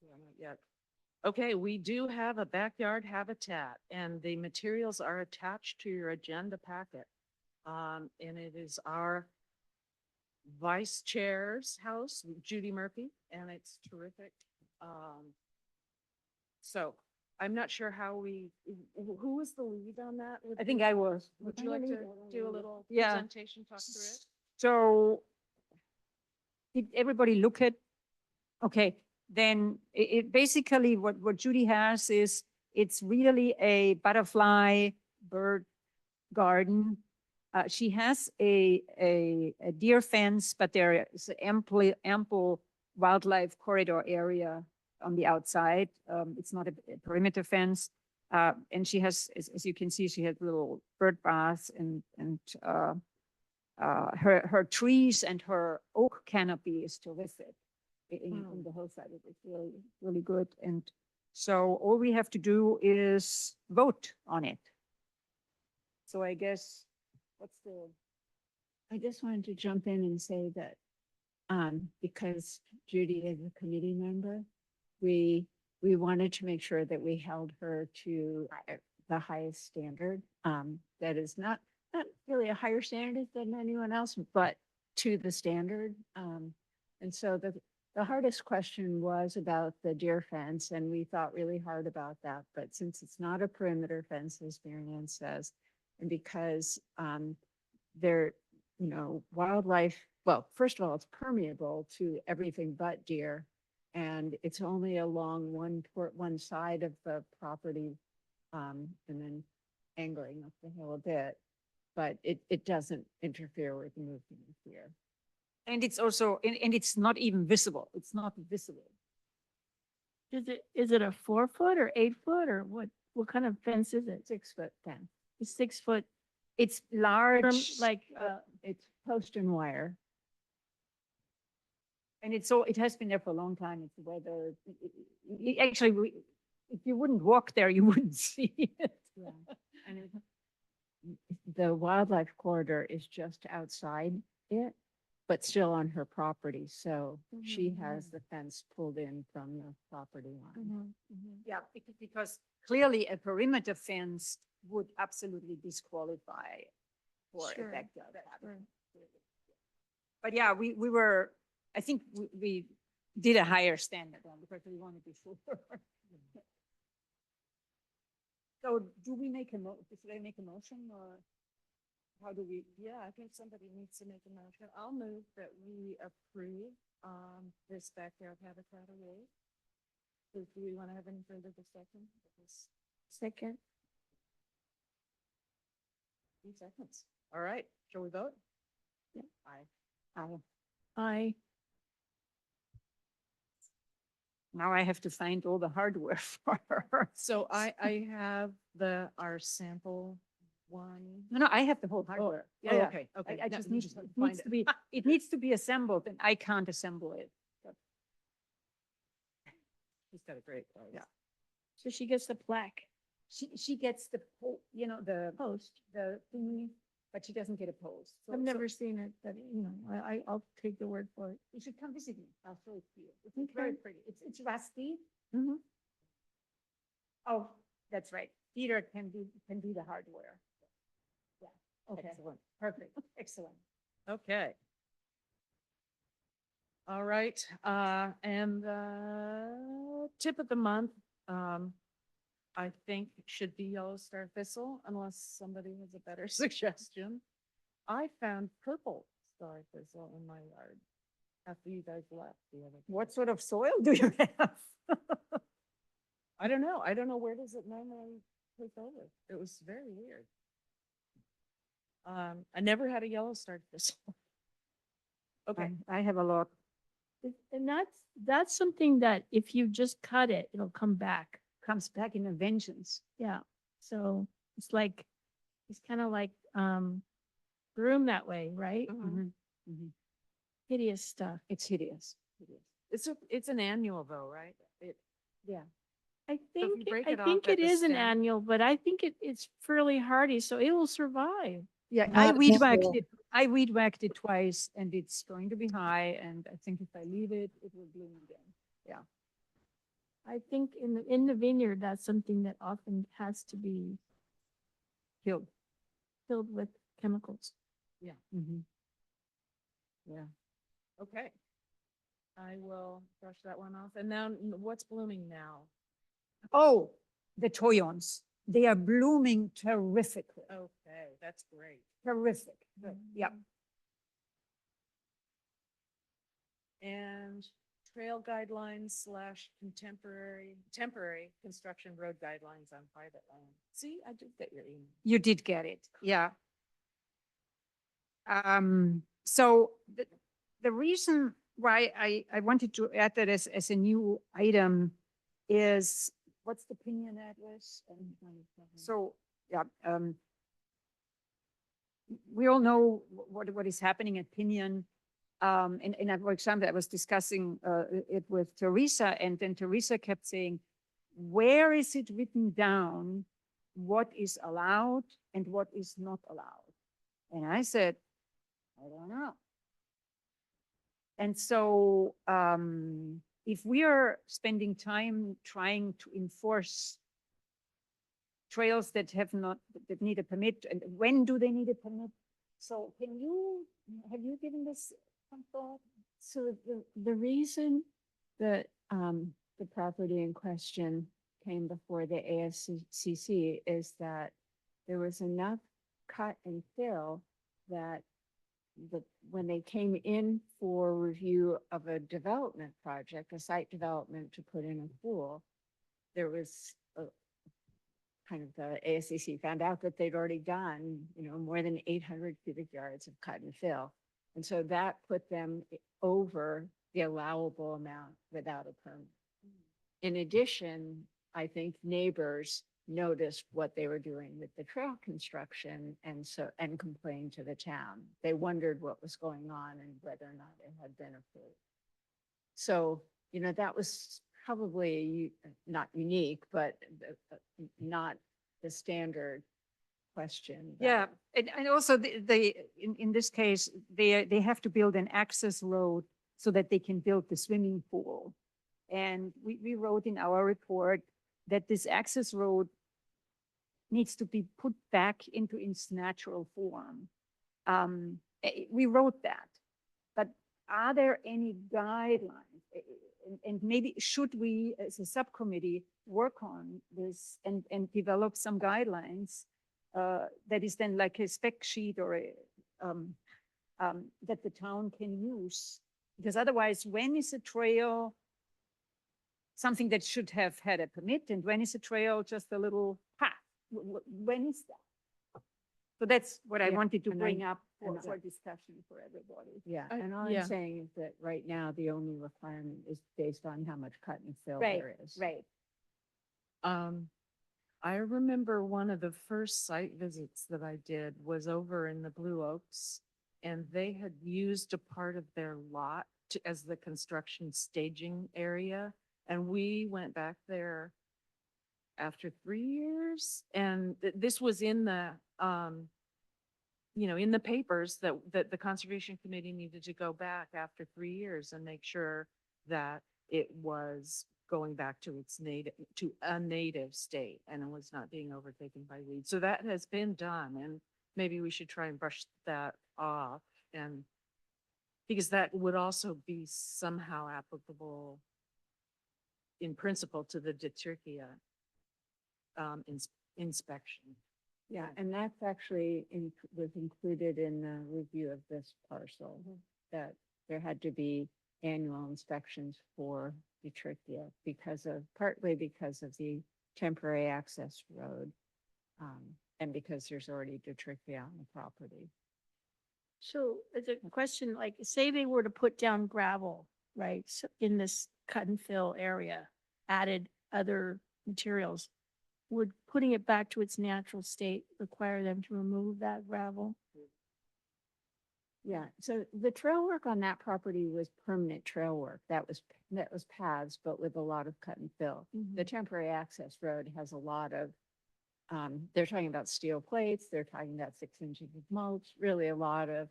Yeah, not yet. Okay, we do have a backyard habitat and the materials are attached to your agenda packet. And it is our vice chair's house, Judy Murphy, and it's terrific. So I'm not sure how who was the lead on that? I think I was. Would you like to do a little Yeah. presentation, talk through it? So did everybody look at? Okay, then it basically what Judy has is it's really a butterfly bird garden. She has a deer fence, but there is ample wildlife corridor area on the outside. It's not a perimeter fence. And she has, as you can see, she has little bird baths and her trees and her oak canopy is terrific in the hillside. It's really, really good. And so all we have to do is vote on it. So I guess, I just wanted to jump in and say that, because Judy is a committee member, we wanted to make sure that we held her to the highest standard. That is not really a higher standard than anyone else, but to the standard. And so the hardest question was about the deer fence, and we thought really hard about that. But since it's not a perimeter fence, as Marianne says, and because there, wildlife, well, first of all, it's permeable to everything but deer. And it's only along one side of the property, and then angling up the hill a bit. But it doesn't interfere with movement of deer. and it's also, and it's not even visible. It's not visible. Is it a 4 foot or 8 foot or what kind of fence is it? 6 foot fence. It's 6 foot, It's large. like, It's post and wire. And it has been there for a long time. It's whether, actually, if you wouldn't walk there, you wouldn't see it. And the wildlife corridor is just outside it, but still on her property. So she has the fence pulled in from the property line. Yeah, because clearly a perimeter fence would absolutely disqualify for a Sure. backyard habitat. But yeah, I think we did a higher standard one because we wanted to be sure. So do we make should I make a motion or how do we? Yeah, I think somebody needs to make a motion. I'll move that we approve this backyard habitat award. Do we want to have any further discussion? second. 3 seconds. All right, shall we vote? Yeah. Aye. I, Now I have to find all the hardware for her. So I have our sample one. No, I have the whole hardware. Oh, Yeah, okay, okay. I No, just you need, just it find needs to be, it needs to be assembled and I can't assemble it. He's got a great. Yeah. so she gets the plaque She gets the, the post. the thingy, but she doesn't get a post. So- I've so never seen it, but I'll take the word for it. You should come visit me. I'll show it to you. It's Okay. very pretty. It's rusty. Mhm. Oh, That's right. Peter can do the hardware. Yeah, okay, Excellent. perfect, excellent. Okay. All right, and tip of the month, I think should be yellow star thistle unless somebody has a better suggestion. I found purple star thistle in my yard after you guys left the other. day. What sort of soil do you have? I don't know. I don't know where does it normally take over. It was very weird. I never had a yellow star thistle. Okay. I have a lot. And that's something that if you just cut it, it'll come back. Comes back in a vengeance. Yeah. So it's like, it's kind of like, broom that way, right? Mhm, mhm. Hideous stuff. It's hideous. It's an annual though, right? Yeah. I if you think, break I it off think at it the is an stem- annual, but I think it's fairly hardy, so it will survive. Yeah, I weed whacked it twice and it's going to be high and I think if I leave it, it will bloom again. I think in the vineyard, that's something that often has to be Killed. filled with chemicals. Mhm. Okay. I will brush that one off. And now what's blooming now? Oh, the toyons. They are blooming terrifically, Okay, that's great. terrific. Yep. And trail guidelines / temporary construction road guidelines on private land. See, I did get your email. You did get it, yeah. So the reason why I wanted to add that as a new item is, what's the Pinion address? So, yeah, we all know what is happening at Pinion. For example, I was discussing it with Teresa, and then Teresa kept saying, where is it written down what is allowed and what is not allowed? And I said, I don't know. And so if we are spending time trying to enforce trails that that need a permit, and when do they need a permit? So have you given this some thought? So the reason that the property in question came before the ASCC is that there was enough cut and fill that when they came in for review of a development project, a site development to put in a pool, there was kind of the ASCC found out that they'd already done, more than 800 cubic yards of cut and fill. And so that put them over the allowable amount without a permit. In addition, I think neighbors noticed what they were doing with the trail construction and complained to the town. They wondered what was going on and whether or not it had been approved. So, that was probably not unique, but not the standard question. Yeah, and also in this case, they have to build an access road so that they can build the swimming pool. And we wrote in our report that this access road needs to be put back into its natural form. We wrote that, but are there any guidelines? And maybe should we, as a subcommittee, work on this and develop some guidelines that is then like a spec sheet or that the town can use? Because otherwise, when is a trail something that should have had a permit, and when is a trail just a little path? When is that? So that's what I Yeah, wanted to and bring I- up and for discussion for everybody. Yeah, I- and all yeah. I'm saying is that right now, the only requirement is based on how much cut and fill Right, there is. right. I remember one of the first site visits that I did was over in the Blue Oaks, and they had used a part of their lot as the construction staging area. And we went back there after 3 years, and this was in the, in the papers that the Conservation Committee needed to go back after 3 years and make sure that it was going back to its native, to a native state, and it was not being overtaken by weeds. So that has been done, and maybe we should try and brush that off, and because that would also be somehow applicable in principle to the Diturkia inspection. Yeah, and that's actually was included in the review of this parcel, that there had to be annual inspections for Eutrechia partly because of the temporary access road, and because there's already Eutrechia on the property. So it's a question, like, say they were to put down gravel, right, in this cut and fill area, added other materials, would putting it back to its natural state require them to remove that gravel? Yeah, so the trail work on that property was permanent trail work. That was paths, but with a lot of cut and fill. The temporary access road has a lot of, they're talking about steel plates, they're talking about 6 inches of mulch, really a lot of,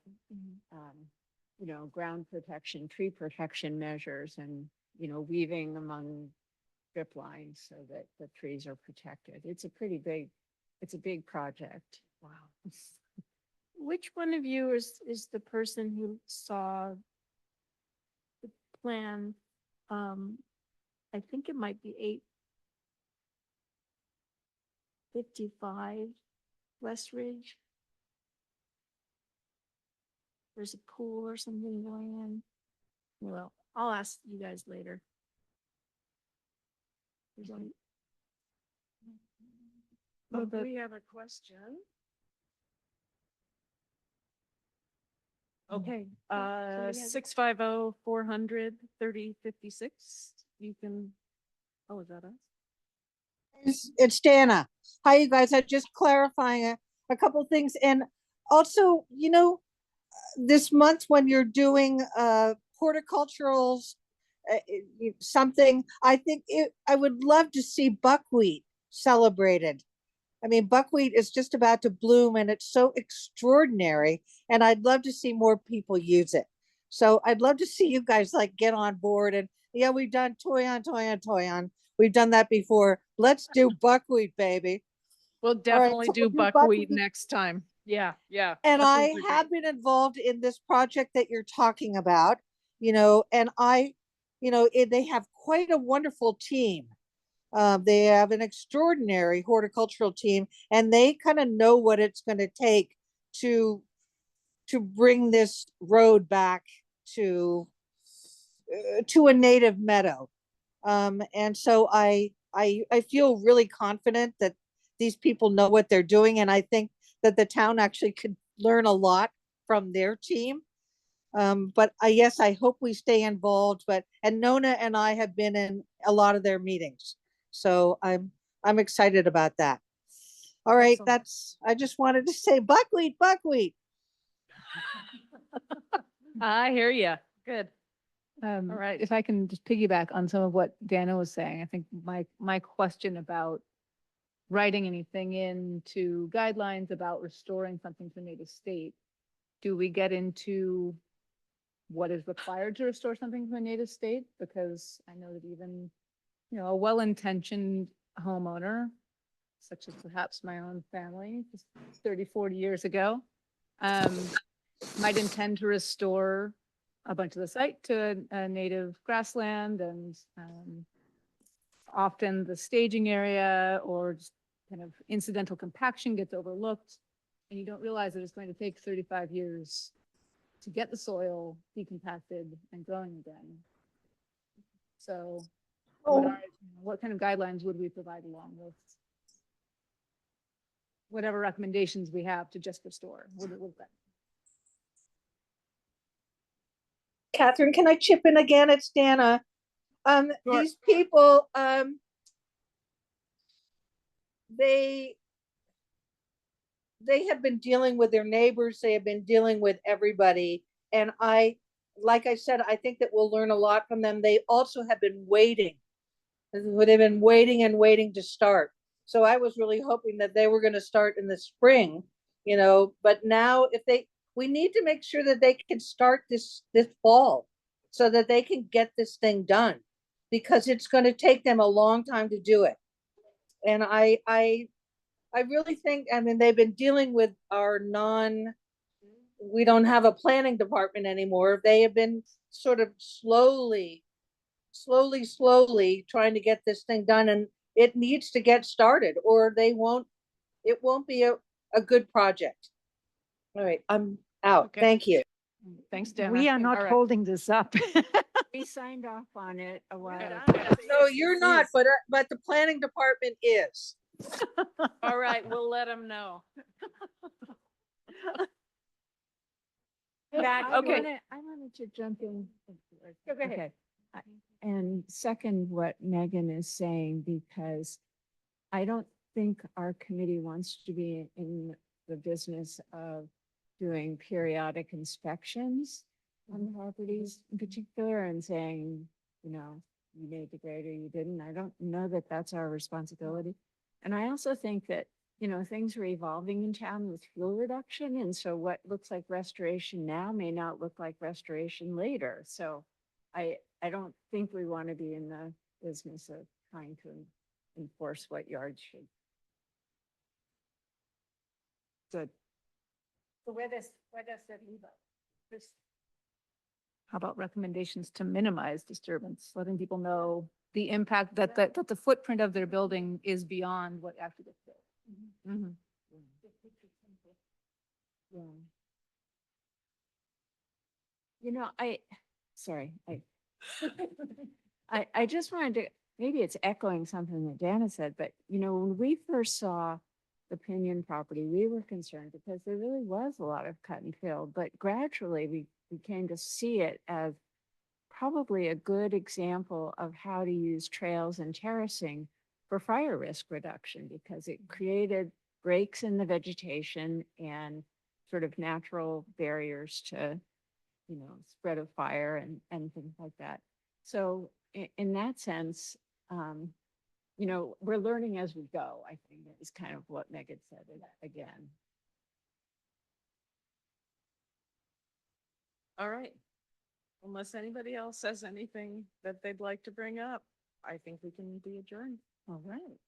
ground protection, tree protection measures, and, weaving among strip lines so that the trees are protected. It's a big project. Wow. Which one of you is the person who saw the plan? I think it might be 855 West Ridge. There's a pool or something going in. Well, I'll ask you guys later. There's only- We have a question. Okay, we have- 650-400-3056. You can, oh, is that us? It's Dana. Hi, you guys. I'm just clarifying a couple things. And also, this month when you're doing horticulturals, something, I think I would love to see buckwheat celebrated. I mean, buckwheat is just about to bloom and it's so extraordinary. And I'd love to see more people use it. So I'd love to see you guys like get on board. And yeah, we've done toy on. We've done that before. Let's do buckwheat, baby. We'll right, definitely so do we'll do buckwheat buckwheat. next time. Yeah, yeah. And I buckwheats are great. have been involved in this project that you're talking about, and they have quite a wonderful team. They have an extraordinary horticultural team, and they kind of know what it's going to take to bring this road back to a native meadow. And so I feel really confident that these people know what they're doing, and I think that the town actually could learn a lot from their team. But yes, I hope we stay involved. And Nona and I have been in a lot of their meetings, so I'm excited about that. All right, Excellent. I just wanted to say buckwheat. I hear you. Good. All right. If I can just piggyback on some of what Dana was saying, I think my question about writing anything into guidelines about restoring something to native state, do we get into what is required to restore something to a native state? Because I know that even, a well-intentioned homeowner, such as perhaps my own family, just 30, 40 years ago, might intend to restore a bunch of the site to a native grassland, and often the staging area or just kind of incidental compaction gets overlooked, and you don't realize that it's going to take 35 years to get the soil decompacted and growing again. So what kind of guidelines would we provide along with whatever recommendations we have to just restore? What that? Catherine, can I chip in again? It's Dana. Sure. These people, they have been dealing with their neighbors. They have been dealing with everybody. And like I said, I think that we'll learn a lot from them. They also have been waiting. They've been waiting and waiting to start. So I was really hoping that they were going to start in the spring, but now we need to make sure that they can start this fall so that they can get this thing done. because it's going to take them a long time to do it. And I really think, I mean, they've been dealing with we don't have a planning department anymore. They have been sort of slowly trying to get this thing done, and it needs to get started or it won't be a good project. All right, I'm out. Okay. Thank you. Thanks, Dana. We are All not right. holding this up. We signed off on it a while Right ago. on. No, you're not, but the planning department is. All right, we'll let them know. Back, Okay. I wanted to jump in. Go ahead. Okay. And second what Megan is saying, because I don't think our committee wants to be in the business of doing periodic inspections on properties in particular and saying, you know, you made the grade or you didn't. I don't know that that's our responsibility. And I also think that, you know, things are evolving in town with fuel reduction. And so what looks like restoration now may not look like restoration later. So I don't think we want to be in the business of trying to enforce what yards should. Good. So where does that leave us? How about recommendations to minimize disturbance, letting people know the impact that the footprint of their building is beyond what actually gets built? Mhm. Yeah. You know, sorry, I just wanted to, maybe it's echoing something that Dana said, but you know, when we first saw the Pinion property, we were concerned because there really was a lot of cut and fill, but gradually we came to see it as probably a good example of how to use trails and terracing for fire risk reduction because it created breaks in the vegetation and sort of natural barriers to, you know, spread of fire and things like that. So in that sense, you know, we're learning as we go, I think is kind of what Megan said again. All right. Unless anybody else has anything that they'd like to bring up, I think we can be adjourned. All right.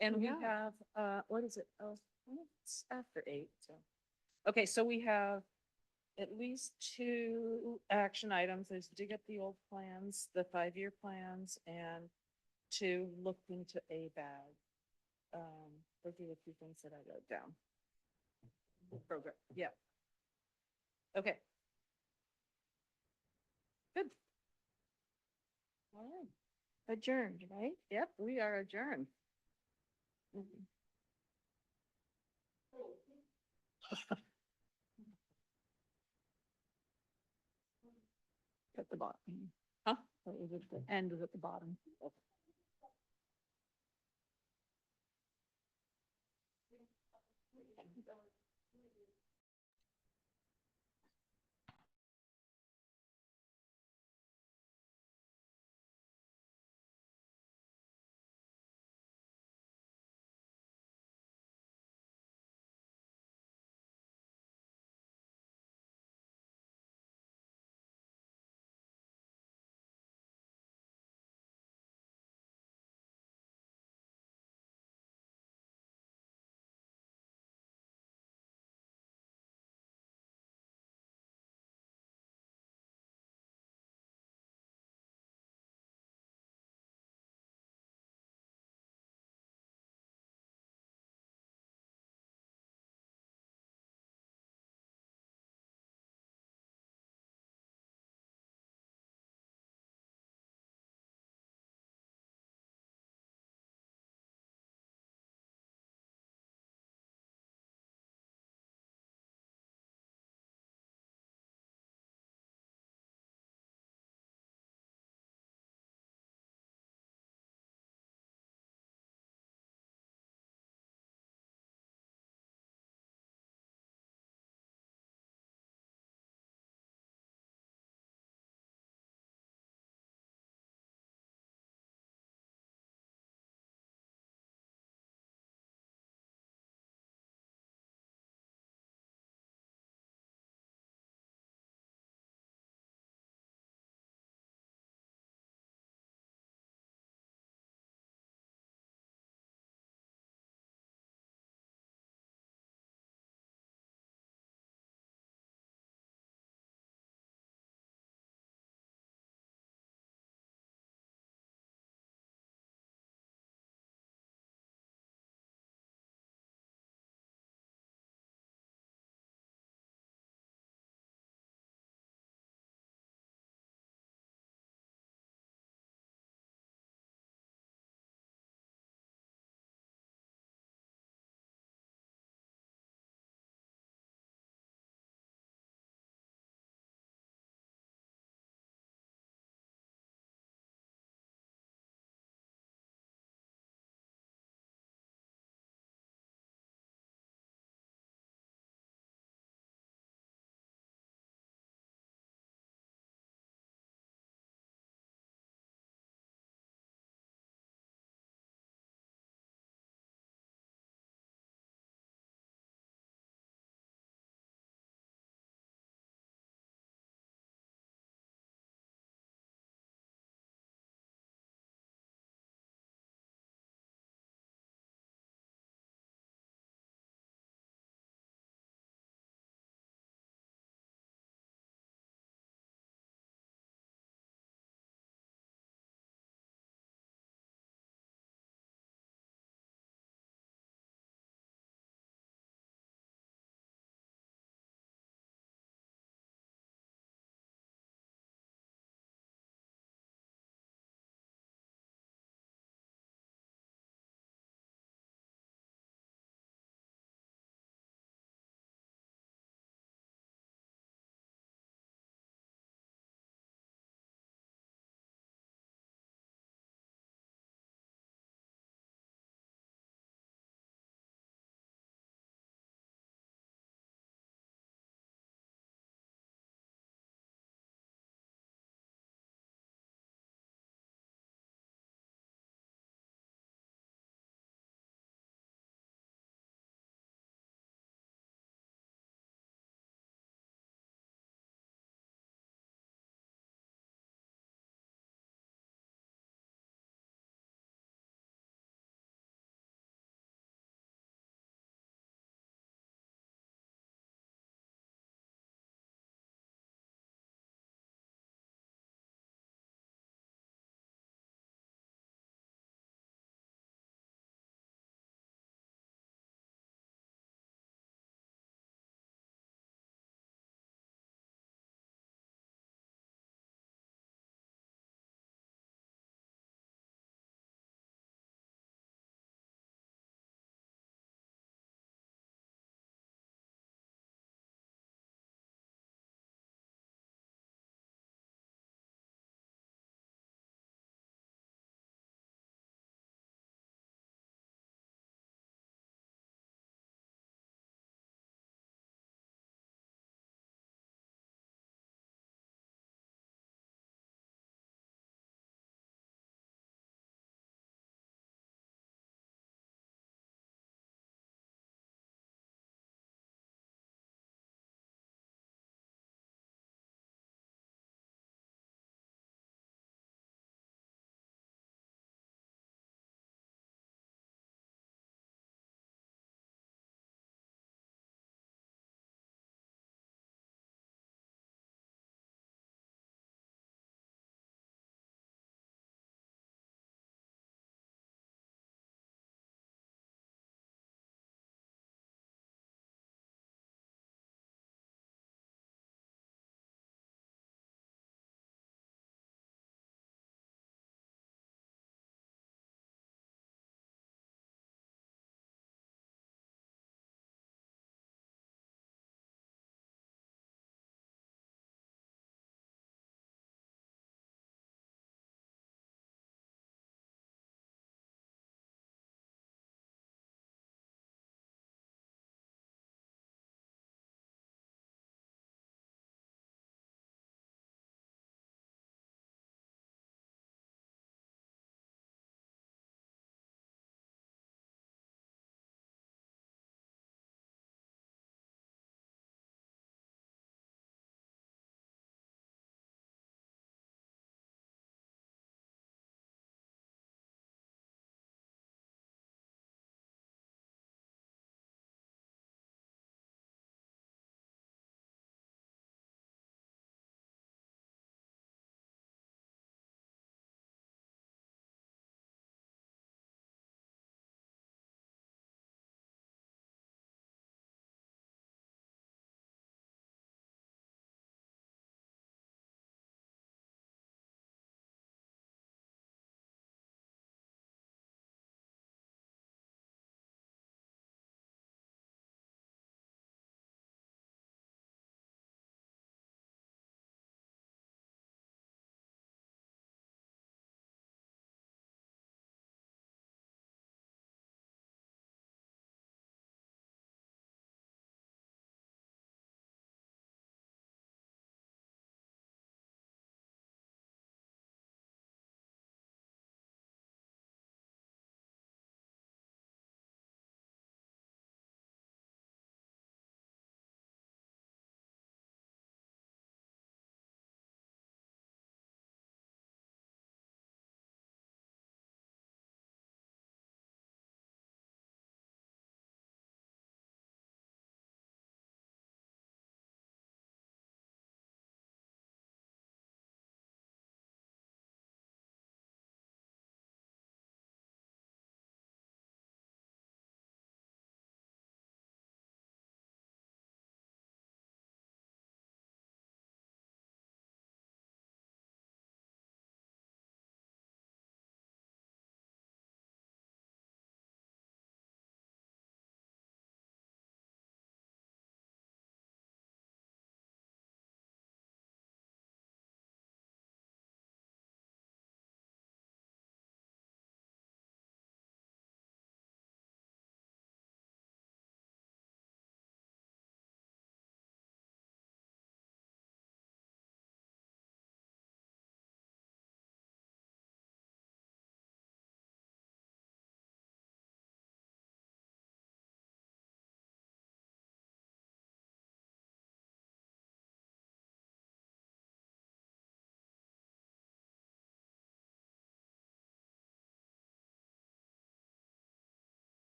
And we Yeah. have, what is it? Oh, it's after 8, so. Okay, so we have at least 2 action items. There's dig up the old plans, the 5-year plans, and to look into ABAG. Those are the 2 things that I wrote down. Program, yeah. Okay. Good. All right. Adjourned, right? Yep, we are adjourned. At the bottom. Huh? Or is it the end is at the bottom?